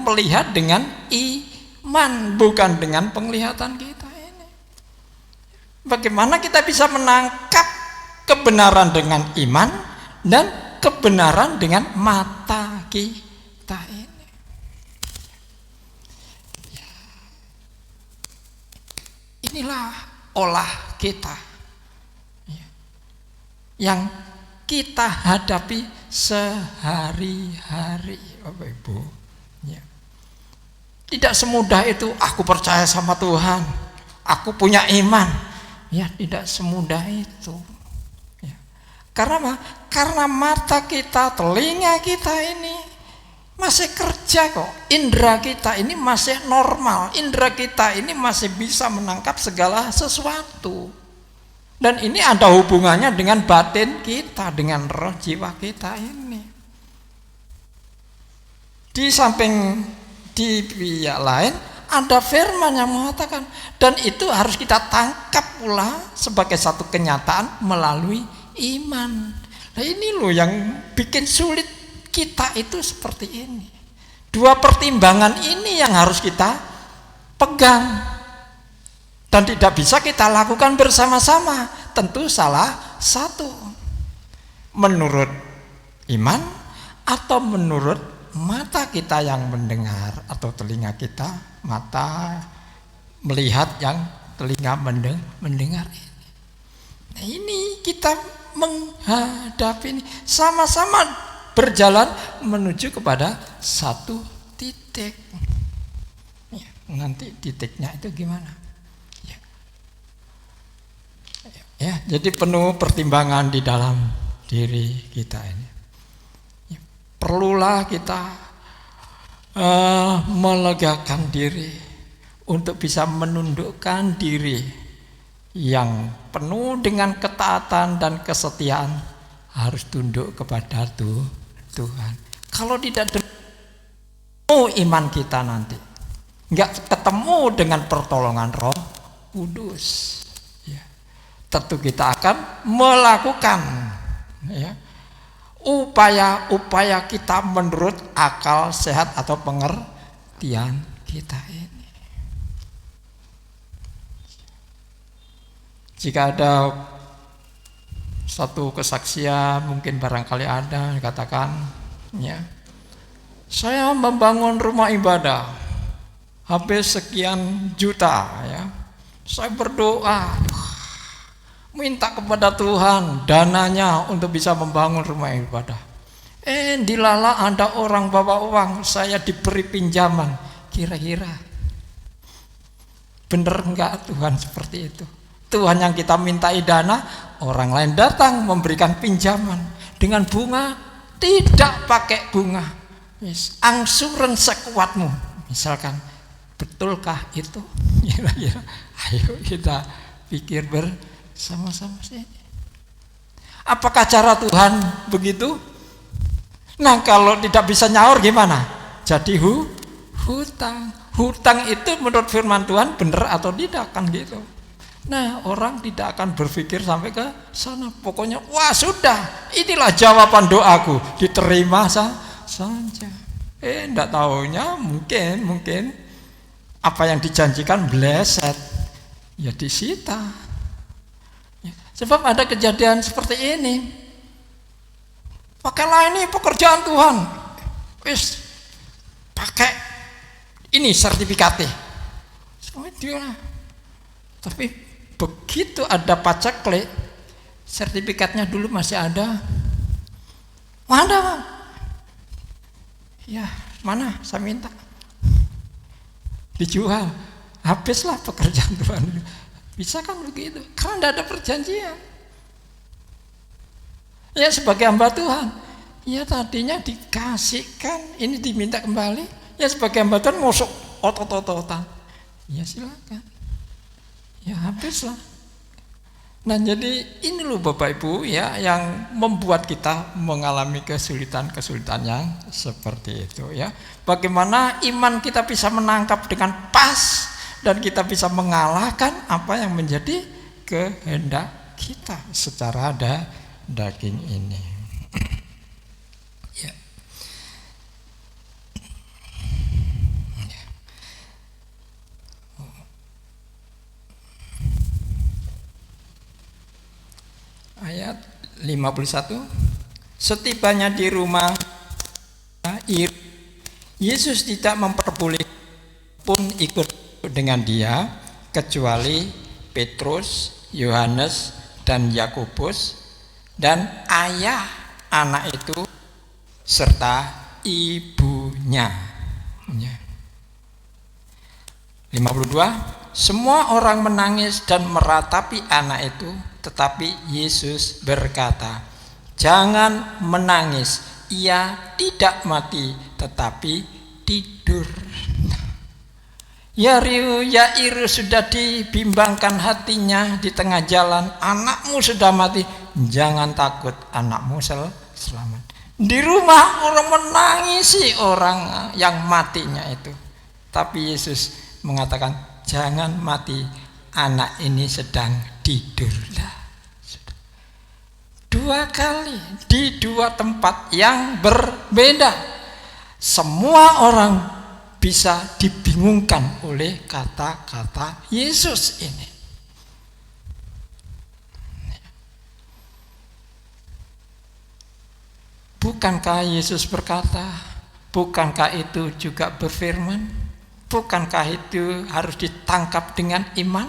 melihat dengan iman, bukan dengan penglihatan kita ini. Bagaimana kita bisa menangkap kebenaran dengan iman dan kebenaran dengan mata kita ini? Inilah olah kita yang kita hadapi sehari-hari, Bapak Ibu. Tidak semudah itu, aku percaya sama Tuhan, aku punya iman. Ya, tidak semudah itu. Karena apa? Karena mata kita, telinga kita ini masih kerja kok. Indra kita ini masih normal. Indra kita ini masih bisa menangkap segala sesuatu. Dan ini ada hubungannya dengan batin kita, dengan roh jiwa kita ini. Di samping di pihak lain ada firman yang mengatakan, dan itu harus kita tangkap pula sebagai satu kenyataan melalui iman. Nah ini loh yang bikin sulit kita itu seperti ini. 2 pertimbangan ini yang harus kita pegang dan tidak bisa kita lakukan bersama-sama. Tentu salah satu, menurut iman atau menurut mata kita yang mendengar, atau telinga kita, mata melihat yang telinga mendengar ini. Nah ini kita menghadapi ini sama-sama berjalan menuju kepada satu titik. Ya, nanti titiknya itu gimana? Ya, jadi penuh pertimbangan di dalam diri kita ini. Ya, perlulah kita melegakan diri untuk bisa menundukkan diri yang penuh dengan ketaatan dan kesetiaan, harus tunduk kepada Tuhan. Kalau tidak ketemu iman kita nanti, nggak ketemu dengan pertolongan Roh Kudus, ya, tentu kita akan melakukan upaya-upaya kita menurut akal sehat atau pengertian kita ini. Jika ada satu kesaksian, mungkin barangkali ada yang katakan, ya, saya membangun rumah ibadah habis sekian juta, ya, saya berdoa minta kepada Tuhan dananya untuk bisa membangun rumah ibadah. Dilala ada orang bawa uang, saya diberi pinjaman. Kira-kira benar enggak Tuhan seperti itu? Tuhan yang kita mintai dana, orang lain datang memberikan pinjaman dengan bunga, tidak pakai bunga, angsuran sekuatmu, misalkan Betulkah itu? Kira-kira ayo kita pikir bersama-sama sih. Apakah cara Tuhan begitu? Nah, kalau tidak bisa nyaur gimana? Jadi hutang. Hutang itu menurut firman Tuhan benar atau tidak kan gitu. Nah, orang tidak akan berpikir sampai ke sana. Pokoknya, wah sudah, inilah jawaban doaku, diterima saja. Enggak taunya mungkin apa yang dijanjikan bleset, ya disita. Ya, sebab ada kejadian seperti ini. Pakailah ini pekerjaan Tuhan. Wis, pakai ini sertifikatnya. Semua dia. Tapi begitu ada paceklik, sertifikatnya dulu masih ada. Mana? Ya, mana? Saya minta. Dijual. Habislah pekerjaan Tuhan. Bisa kan begitu? Karena tidak ada perjanjian. Ya sebagai hamba Tuhan, ya tadinya dikasihkan, ini diminta kembali. Ya sebagai hamba Tuhan mosok otot-ototan. Ya silakan. Ya habislah. Nah jadi ini loh Bapak Ibu ya yang membuat kita mengalami kesulitan-kesulitan yang seperti itu ya. Bagaimana iman kita bisa menangkap dengan pas dan kita bisa mengalahkan apa yang menjadi kehendak kita secara daging ini. Ya. Ayat 51. Setibanya di rumah Yesus tidak memperbolehkan pun ikut dengan dia kecuali Petrus, Yohanes dan Yakobus dan ayah anak itu serta ibunya. 52. Semua orang menangis dan meratapi anak itu, tetapi Yesus berkata, jangan menangis, ia tidak mati, tetapi tidur. Yair sudah dibimbangkan hatinya di tengah jalan, anakmu sudah mati, jangan takut, anakmu selamat. Di rumah orang menangisi orang yang matinya itu, tapi Yesus mengatakan, jangan mati, anak ini sedang tidur. Dua kali di dua tempat yang berbeda, semua orang bisa dibingungkan oleh kata-kata Yesus ini. Bukankah Yesus berkata, bukankah itu juga berfirman, bukankah itu harus ditangkap dengan iman?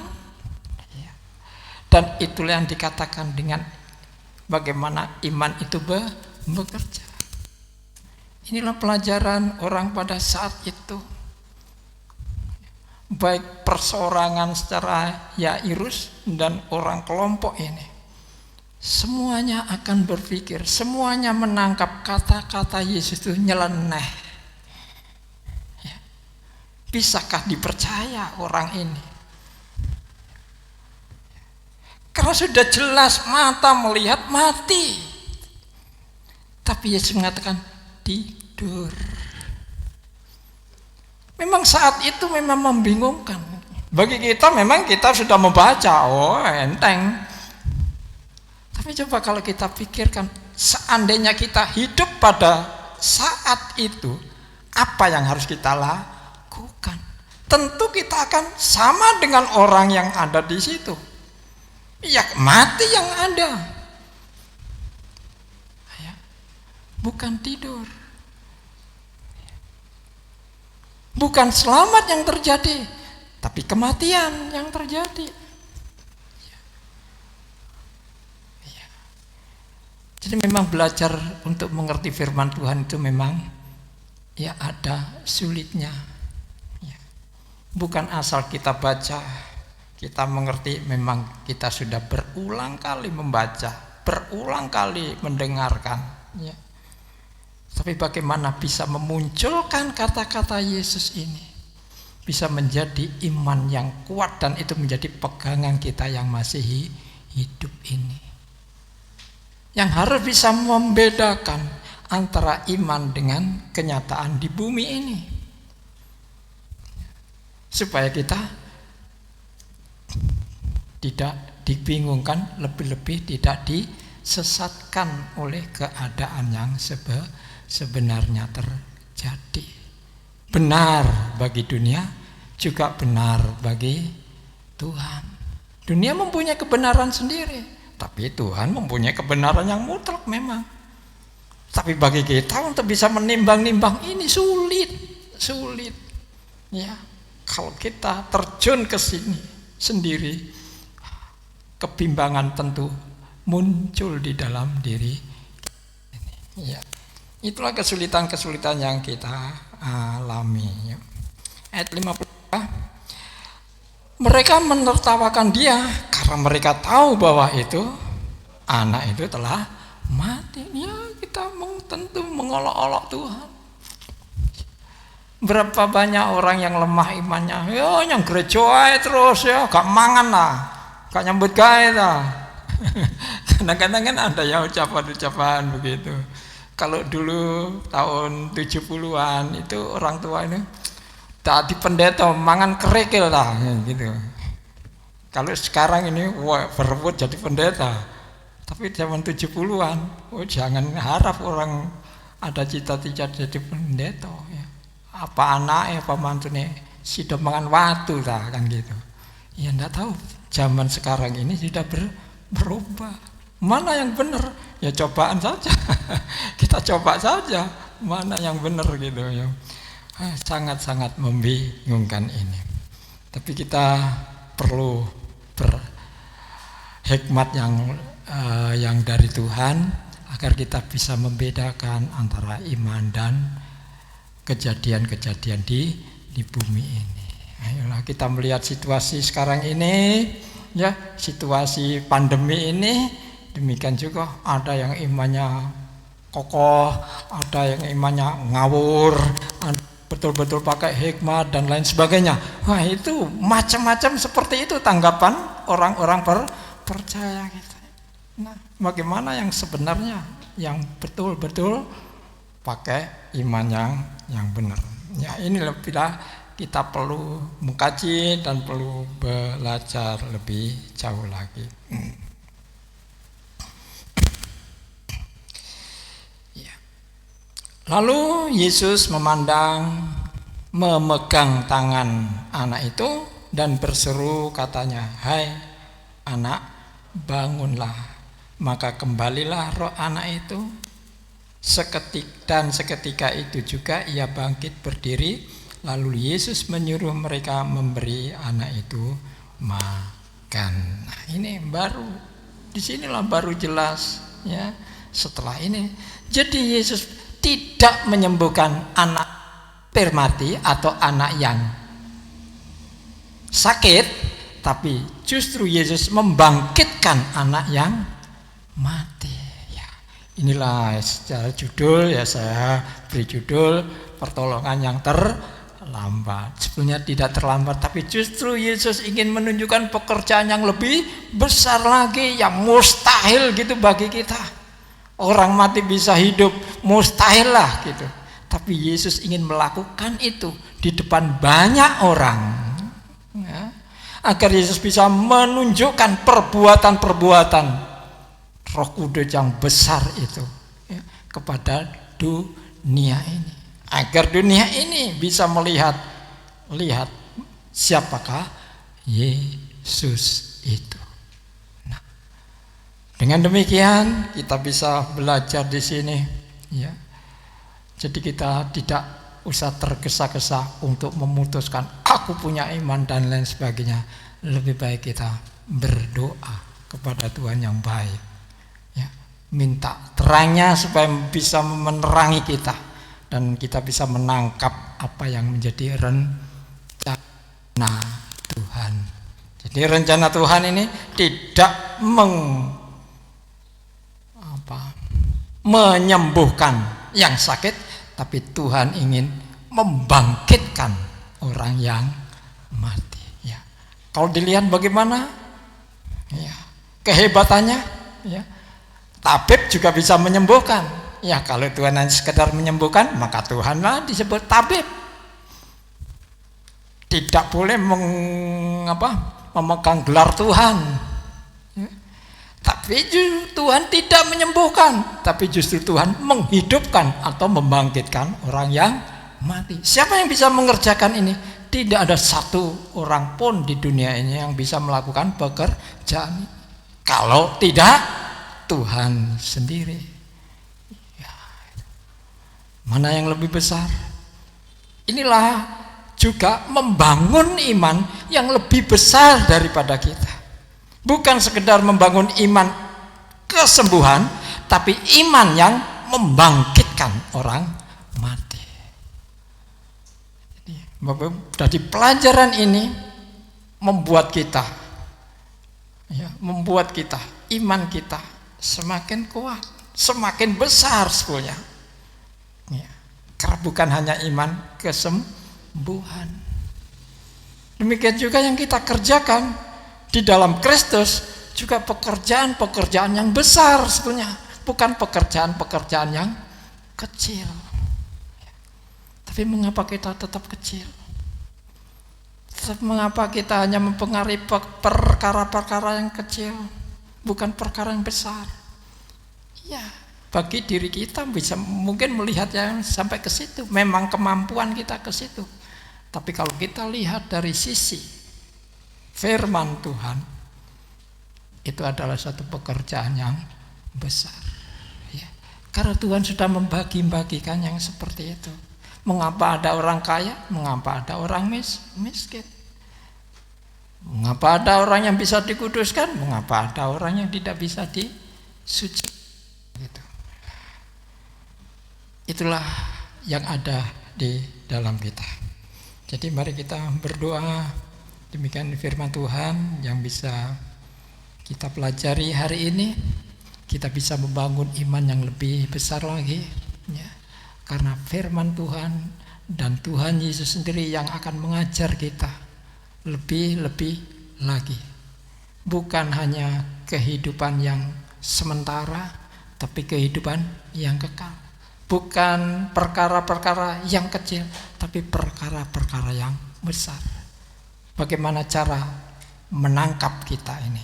Dan itulah yang dikatakan dengan bagaimana iman itu bekerja. Inilah pelajaran orang pada saat itu. Baik perseorangan secara Yairus dan orang kelompok ini. Semuanya akan berpikir, semuanya menangkap kata-kata Yesus itu nyeleneh. Bisakah dipercaya orang ini? Karena sudah jelas mata melihat mati. Tapi Yesus mengatakan tidur. Memang saat itu memang membingungkan. Bagi kita memang kita sudah membaca, oh enteng. Tapi coba kalau kita pikirkan, seandainya kita hidup pada saat itu, apa yang harus kita lakukan? Tentu kita akan sama dengan orang yang ada di situ. Ya mati yang ada. Bukan tidur. Bukan selamat yang terjadi, tapi kematian yang terjadi. Jadi memang belajar untuk mengerti firman Tuhan itu memang ya ada sulitnya. Bukan asal kita baca, kita mengerti, memang kita sudah berulang kali membaca, berulang kali mendengarkan. Ya. Tapi bagaimana bisa memunculkan kata-kata Yesus ini? bisa menjadi iman yang kuat, dan itu menjadi pegangan kita yang masih hidup ini, yang harus bisa membedakan antara iman dengan kenyataan di bumi ini, supaya kita tidak dibingungkan, lebih-lebih tidak disesatkan oleh keadaan yang sebenarnya terjadi. Benar bagi dunia, juga benar bagi Tuhan. Dunia mempunyai kebenaran sendiri, tapi Tuhan mempunyai kebenaran yang mutlak memang. Tapi bagi kita untuk bisa menimbang-nimbang ini sulit. Ya, kalau kita terjun ke sini sendiri, kebimbangan tentu muncul di dalam diri. Ya, itulah kesulitan-kesulitan yang kita alami. Ayat 50. Mereka menertawakan dia karena mereka tahu bahwa itu anak itu telah mati. Ya, kita tentu mengolok-olok Tuhan. Berapa banyak orang yang lemah imannya, ya yang gereja aja terus, ya gak mangan lah, gak nyambut gawe lah. Kadang-kadang kan ada ya ucapan-ucapan begitu. Kalau dulu tahun 70-an itu orang tua ini tadi pendeta mangan kerikil lah gitu. Kalau sekarang ini berebut jadi pendeta. Tapi zaman 70-an, jangan harap orang ada cita-cita jadi pendeta ya. Apa anaknya, apa mantunya sudah mangan watu lah kan gitu. Ya enggak tahu. Zaman sekarang ini sudah berubah. Mana yang benar? Ya cobaan saja. Kita coba saja mana yang benar gitu ya. Sangat-sangat membingungkan ini. Tapi kita perlu berhikmat yang dari Tuhan agar kita bisa membedakan antara iman dan kejadian-kejadian di bumi ini. Ayolah kita melihat situasi sekarang ini, ya, situasi pandemi ini. Demikian juga ada yang imannya kokoh, ada yang imannya ngawur, betul-betul pakai hikmat dan lain sebagainya. Wah, itu macam-macam seperti itu tanggapan orang-orang percaya kita. Nah, bagaimana yang sebenarnya, yang betul-betul pakai iman yang benar? Ya, ini lebihlah kita perlu mengkaji dan perlu belajar lebih jauh lagi. Ya. Lalu Yesus memegang tangan anak itu dan berseru katanya, "Hai anak, bangunlah." Maka kembalilah roh anak itu. Seketika itu juga ia bangkit berdiri. Lalu Yesus menyuruh mereka memberi anak itu makan. Nah, ini baru, disinilah baru jelas ya. Setelah ini, jadi Yesus tidak menyembuhkan anak mati atau anak yang sakit, tapi justru Yesus membangkitkan anak yang mati. Ya, inilah secara judul ya, saya beri judul pertolongan yang terlambat. Sebenarnya tidak terlambat, tapi justru Yesus ingin menunjukkan pekerjaan yang lebih besar lagi, yang mustahil gitu bagi kita. Orang mati bisa hidup, mustahil lah gitu. Tapi Yesus ingin melakukan itu di depan banyak orang ya, agar Yesus bisa menunjukkan perbuatan-perbuatan Roh Kudus yang besar itu ya, kepada dunia ini, agar dunia ini bisa melihat siapakah Yesus itu. Nah, dengan demikian kita bisa belajar di sini ya. Jadi kita tidak usah tergesa-gesa untuk memutuskan aku punya iman dan lain sebagainya. Lebih baik kita berdoa kepada Tuhan yang baik ya, minta terangnya supaya bisa menerangi kita dan kita bisa menangkap apa yang menjadi rencana Tuhan. Jadi rencana Tuhan ini tidak menyembuhkan yang sakit, tapi Tuhan ingin membangkitkan orang yang mati. Ya. Kalau dilihat bagaimana ya, kehebatannya, ya, tabib juga bisa menyembuhkan. Ya, kalau Tuhan hanya sekedar menyembuhkan, maka Tuhanlah disebut tabib. Tidak boleh memegang gelar Tuhan. Ya. Tapi Tuhan tidak menyembuhkan, tapi justru Tuhan menghidupkan atau membangkitkan orang yang mati. Siapa yang bisa mengerjakan ini? Tidak ada satu orang pun di dunia ini yang bisa melakukan pekerjaan kalau tidak Tuhan sendiri. Ya. Mana yang lebih besar? Inilah juga membangun iman yang lebih besar daripada kita. Bukan sekedar membangun iman kesembuhan, tapi iman yang membangkitkan orang mati. Jadi pelajaran ini membuat kita, ya, membuat kita, iman kita semakin kuat, semakin besar sebetulnya. Ya, karena bukan hanya iman kesembuhan. Demikian juga yang kita kerjakan di dalam Kristus juga pekerjaan-pekerjaan yang besar sebetulnya, bukan pekerjaan-pekerjaan yang kecil. Tapi mengapa kita tetap kecil? Mengapa kita hanya mempengaruhi perkara-perkara yang kecil, bukan perkara yang besar? Ya, bagi diri kita bisa mungkin melihat yang sampai ke situ, memang kemampuan kita ke situ. Tapi kalau kita lihat dari sisi firman Tuhan, itu adalah satu pekerjaan yang besar. Ya, karena Tuhan sudah membagi-bagikan yang seperti itu. Mengapa ada orang kaya? Mengapa ada orang miskin? Mengapa ada orang yang bisa dikuduskan? Mengapa ada orang yang tidak bisa disucikan? Gitu. Itulah yang ada di dalam kita. Jadi mari kita berdoa. Demikian firman Tuhan yang bisa kita pelajari hari ini. Kita bisa membangun iman yang lebih besar lagi, ya. Karena firman Tuhan dan Tuhan Yesus sendiri yang akan mengajar kita lebih-lebih lagi. Bukan hanya kehidupan yang sementara, tapi kehidupan yang kekal. Bukan perkara-perkara yang kecil, tapi perkara-perkara yang besar. Bagaimana cara menangkap kita ini?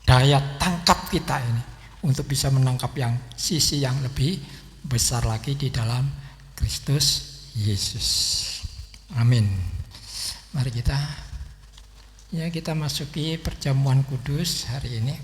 Daya tangkap kita ini untuk bisa menangkap yang sisi yang lebih besar lagi di dalam Kristus Yesus. Amin. Mari kita masuki perjamuan kudus hari ini.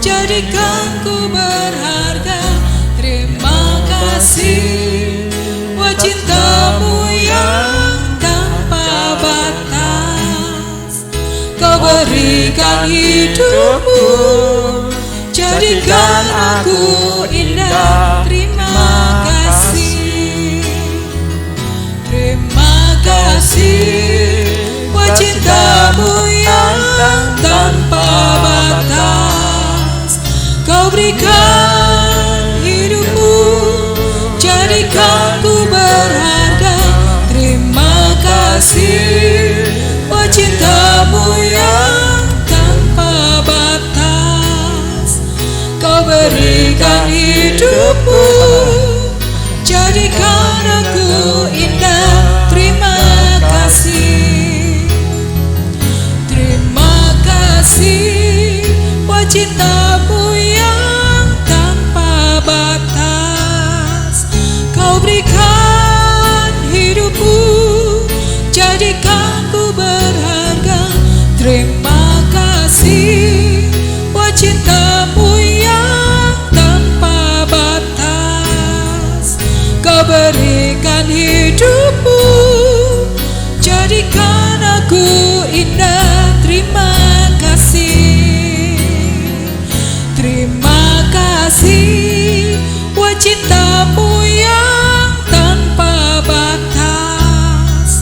Jadikanku berharga, terima kasih. Wah, cintamu yang tanpa batas, kau berikan hidupmu, jadikan aku indah. Terima kasih, terima kasih. Wah, cintamu yang tanpa batas, kau berikan hidupmu, jadikanku berharga. Terima kasih, oh cintamu yang tanpa batas, kau berikan hidupmu, jadikan aku indah. Terima kasih, terima kasih, oh cintamu yang tanpa batas, kau berikan hidupmu, jadikanku berharga. Terima kasih, Kau berikan hidupmu, jadikan aku indah. Terima kasih, terima kasih. Wah, cintamu yang tanpa batas.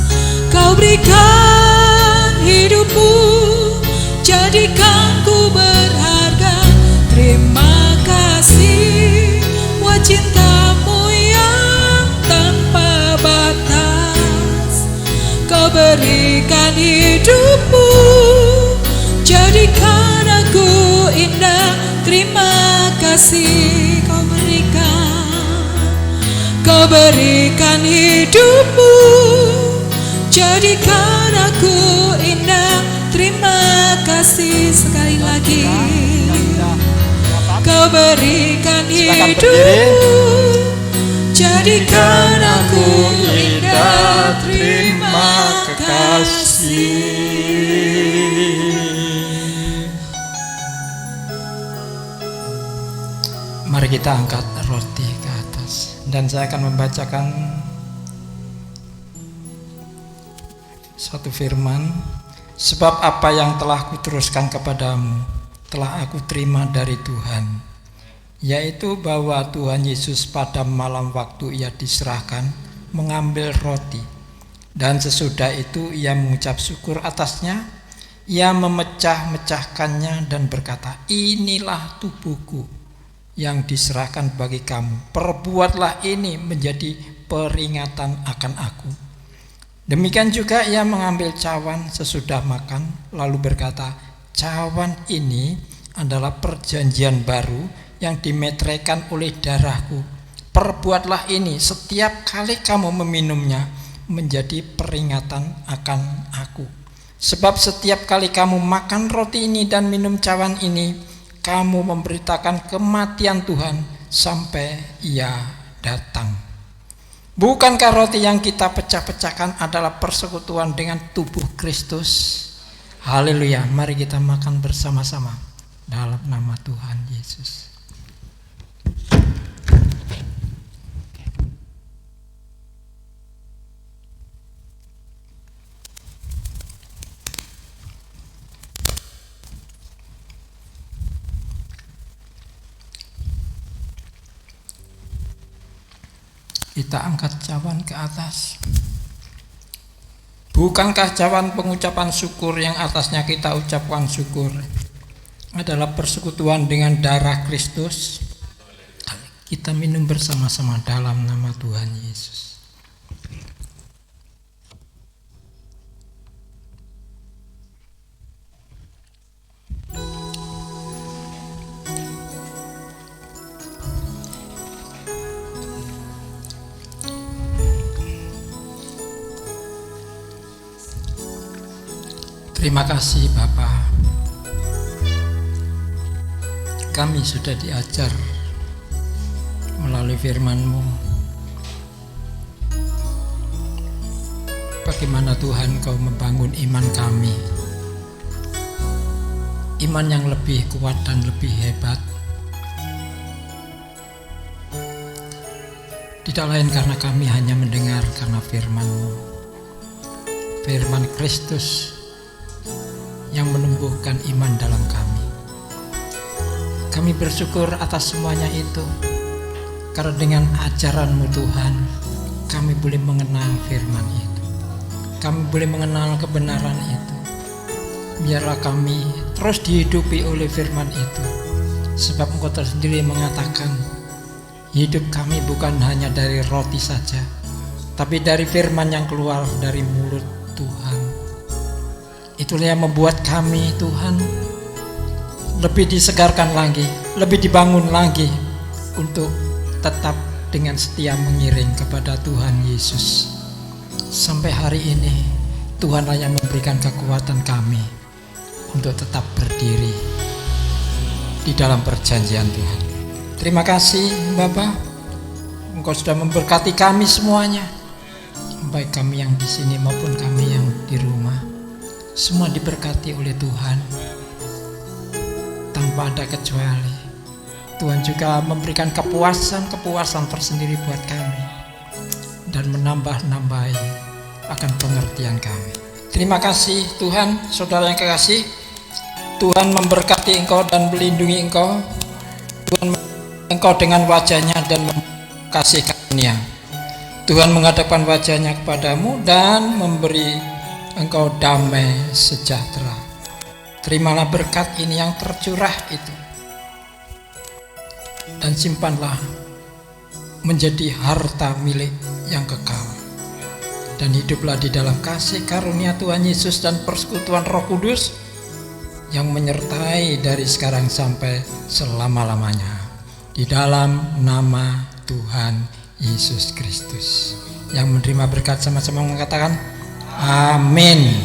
Kau berikan hidupmu, jadikan ku berharga. Terima kasih. Wah, cintamu yang tanpa batas. Kau berikan hidupmu, jadikan aku indah. Terima kasih. Kau berikan hidupmu, jadikan aku indah. Terima kasih. Sekali lagi. Kau berikan hidupmu, jadikan aku indah. Terima kasih. Mari kita angkat roti ke atas, dan saya akan membacakan satu firman. Sebab apa yang telah kuteruskan kepadamu telah aku terima dari Tuhan, yaitu bahwa Tuhan Yesus pada malam waktu ia diserahkan mengambil roti, dan sesudah itu ia mengucap syukur atasnya, ia memecah-mecahkannya dan berkata, inilah tubuhku yang diserahkan bagi kamu, perbuatlah ini menjadi peringatan akan aku. Demikian juga ia mengambil cawan sesudah makan, lalu berkata, cawan ini adalah perjanjian baru yang dimeteraikan oleh darahku. Perbuatlah ini setiap kali kamu meminumnya menjadi peringatan akan aku. Sebab setiap kali kamu makan roti ini dan minum cawan ini, kamu memberitakan kematian Tuhan sampai ia datang. Bukankah roti yang kita pecah-pecahkan adalah persekutuan dengan tubuh Kristus? Haleluya. Mari kita makan bersama-sama dalam nama Tuhan Yesus. Kita angkat cawan ke atas. Bukankah cawan pengucapan syukur yang atasnya kita ucapkan syukur adalah persekutuan dengan darah Kristus? Kita minum bersama-sama dalam nama Tuhan Yesus. Terima kasih Bapa. Kami sudah diajar melalui firman-Mu bagaimana Tuhan Kau membangun iman kami, iman yang lebih kuat dan lebih hebat. Tidak lain karena kami hanya mendengar karena firman-Mu, firman Kristus yang menumbuhkan iman dalam kami. Kami bersyukur atas semuanya itu, karena dengan ajaran-Mu Tuhan, kami boleh mengenal firman itu, kami boleh mengenal kebenaran itu. Biarlah kami terus dihidupi oleh firman itu, sebab Engkau tersendiri mengatakan, hidup kami bukan hanya dari roti saja, tapi dari firman yang keluar dari mulut Tuhan. Itulah yang membuat kami Tuhan lebih disegarkan lagi, lebih dibangun lagi untuk tetap dengan setia mengiring kepada Tuhan Yesus. Sampai hari ini Tuhanlah yang memberikan kekuatan kami untuk tetap berdiri di dalam perjanjian Tuhan. Terima kasih Bapa, Engkau sudah memberkati kami semuanya, baik kami yang di sini maupun kami yang di rumah. Semua diberkati oleh Tuhan tanpa ada kecuali. Tuhan juga memberikan kepuasan tersendiri buat kami. dan menambah-nambahi akan pengertian kami. Terima kasih Tuhan, saudara yang kekasih. Tuhan memberkati engkau dan melindungi engkau. Tuhan engkau dengan wajahnya dan kasih karunia. Tuhan menghadapkan wajahnya kepadamu dan memberi engkau damai sejahtera. Terimalah berkat ini yang tercurah itu, dan simpanlah menjadi harta milik yang kekal. Dan hiduplah di dalam kasih karunia Tuhan Yesus dan persekutuan Roh Kudus yang menyertai dari sekarang sampai selama-lamanya. Di dalam nama Tuhan Yesus Kristus. Yang menerima berkat sama-sama mengatakan amin.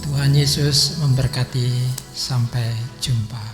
Tuhan Yesus memberkati. Sampai jumpa.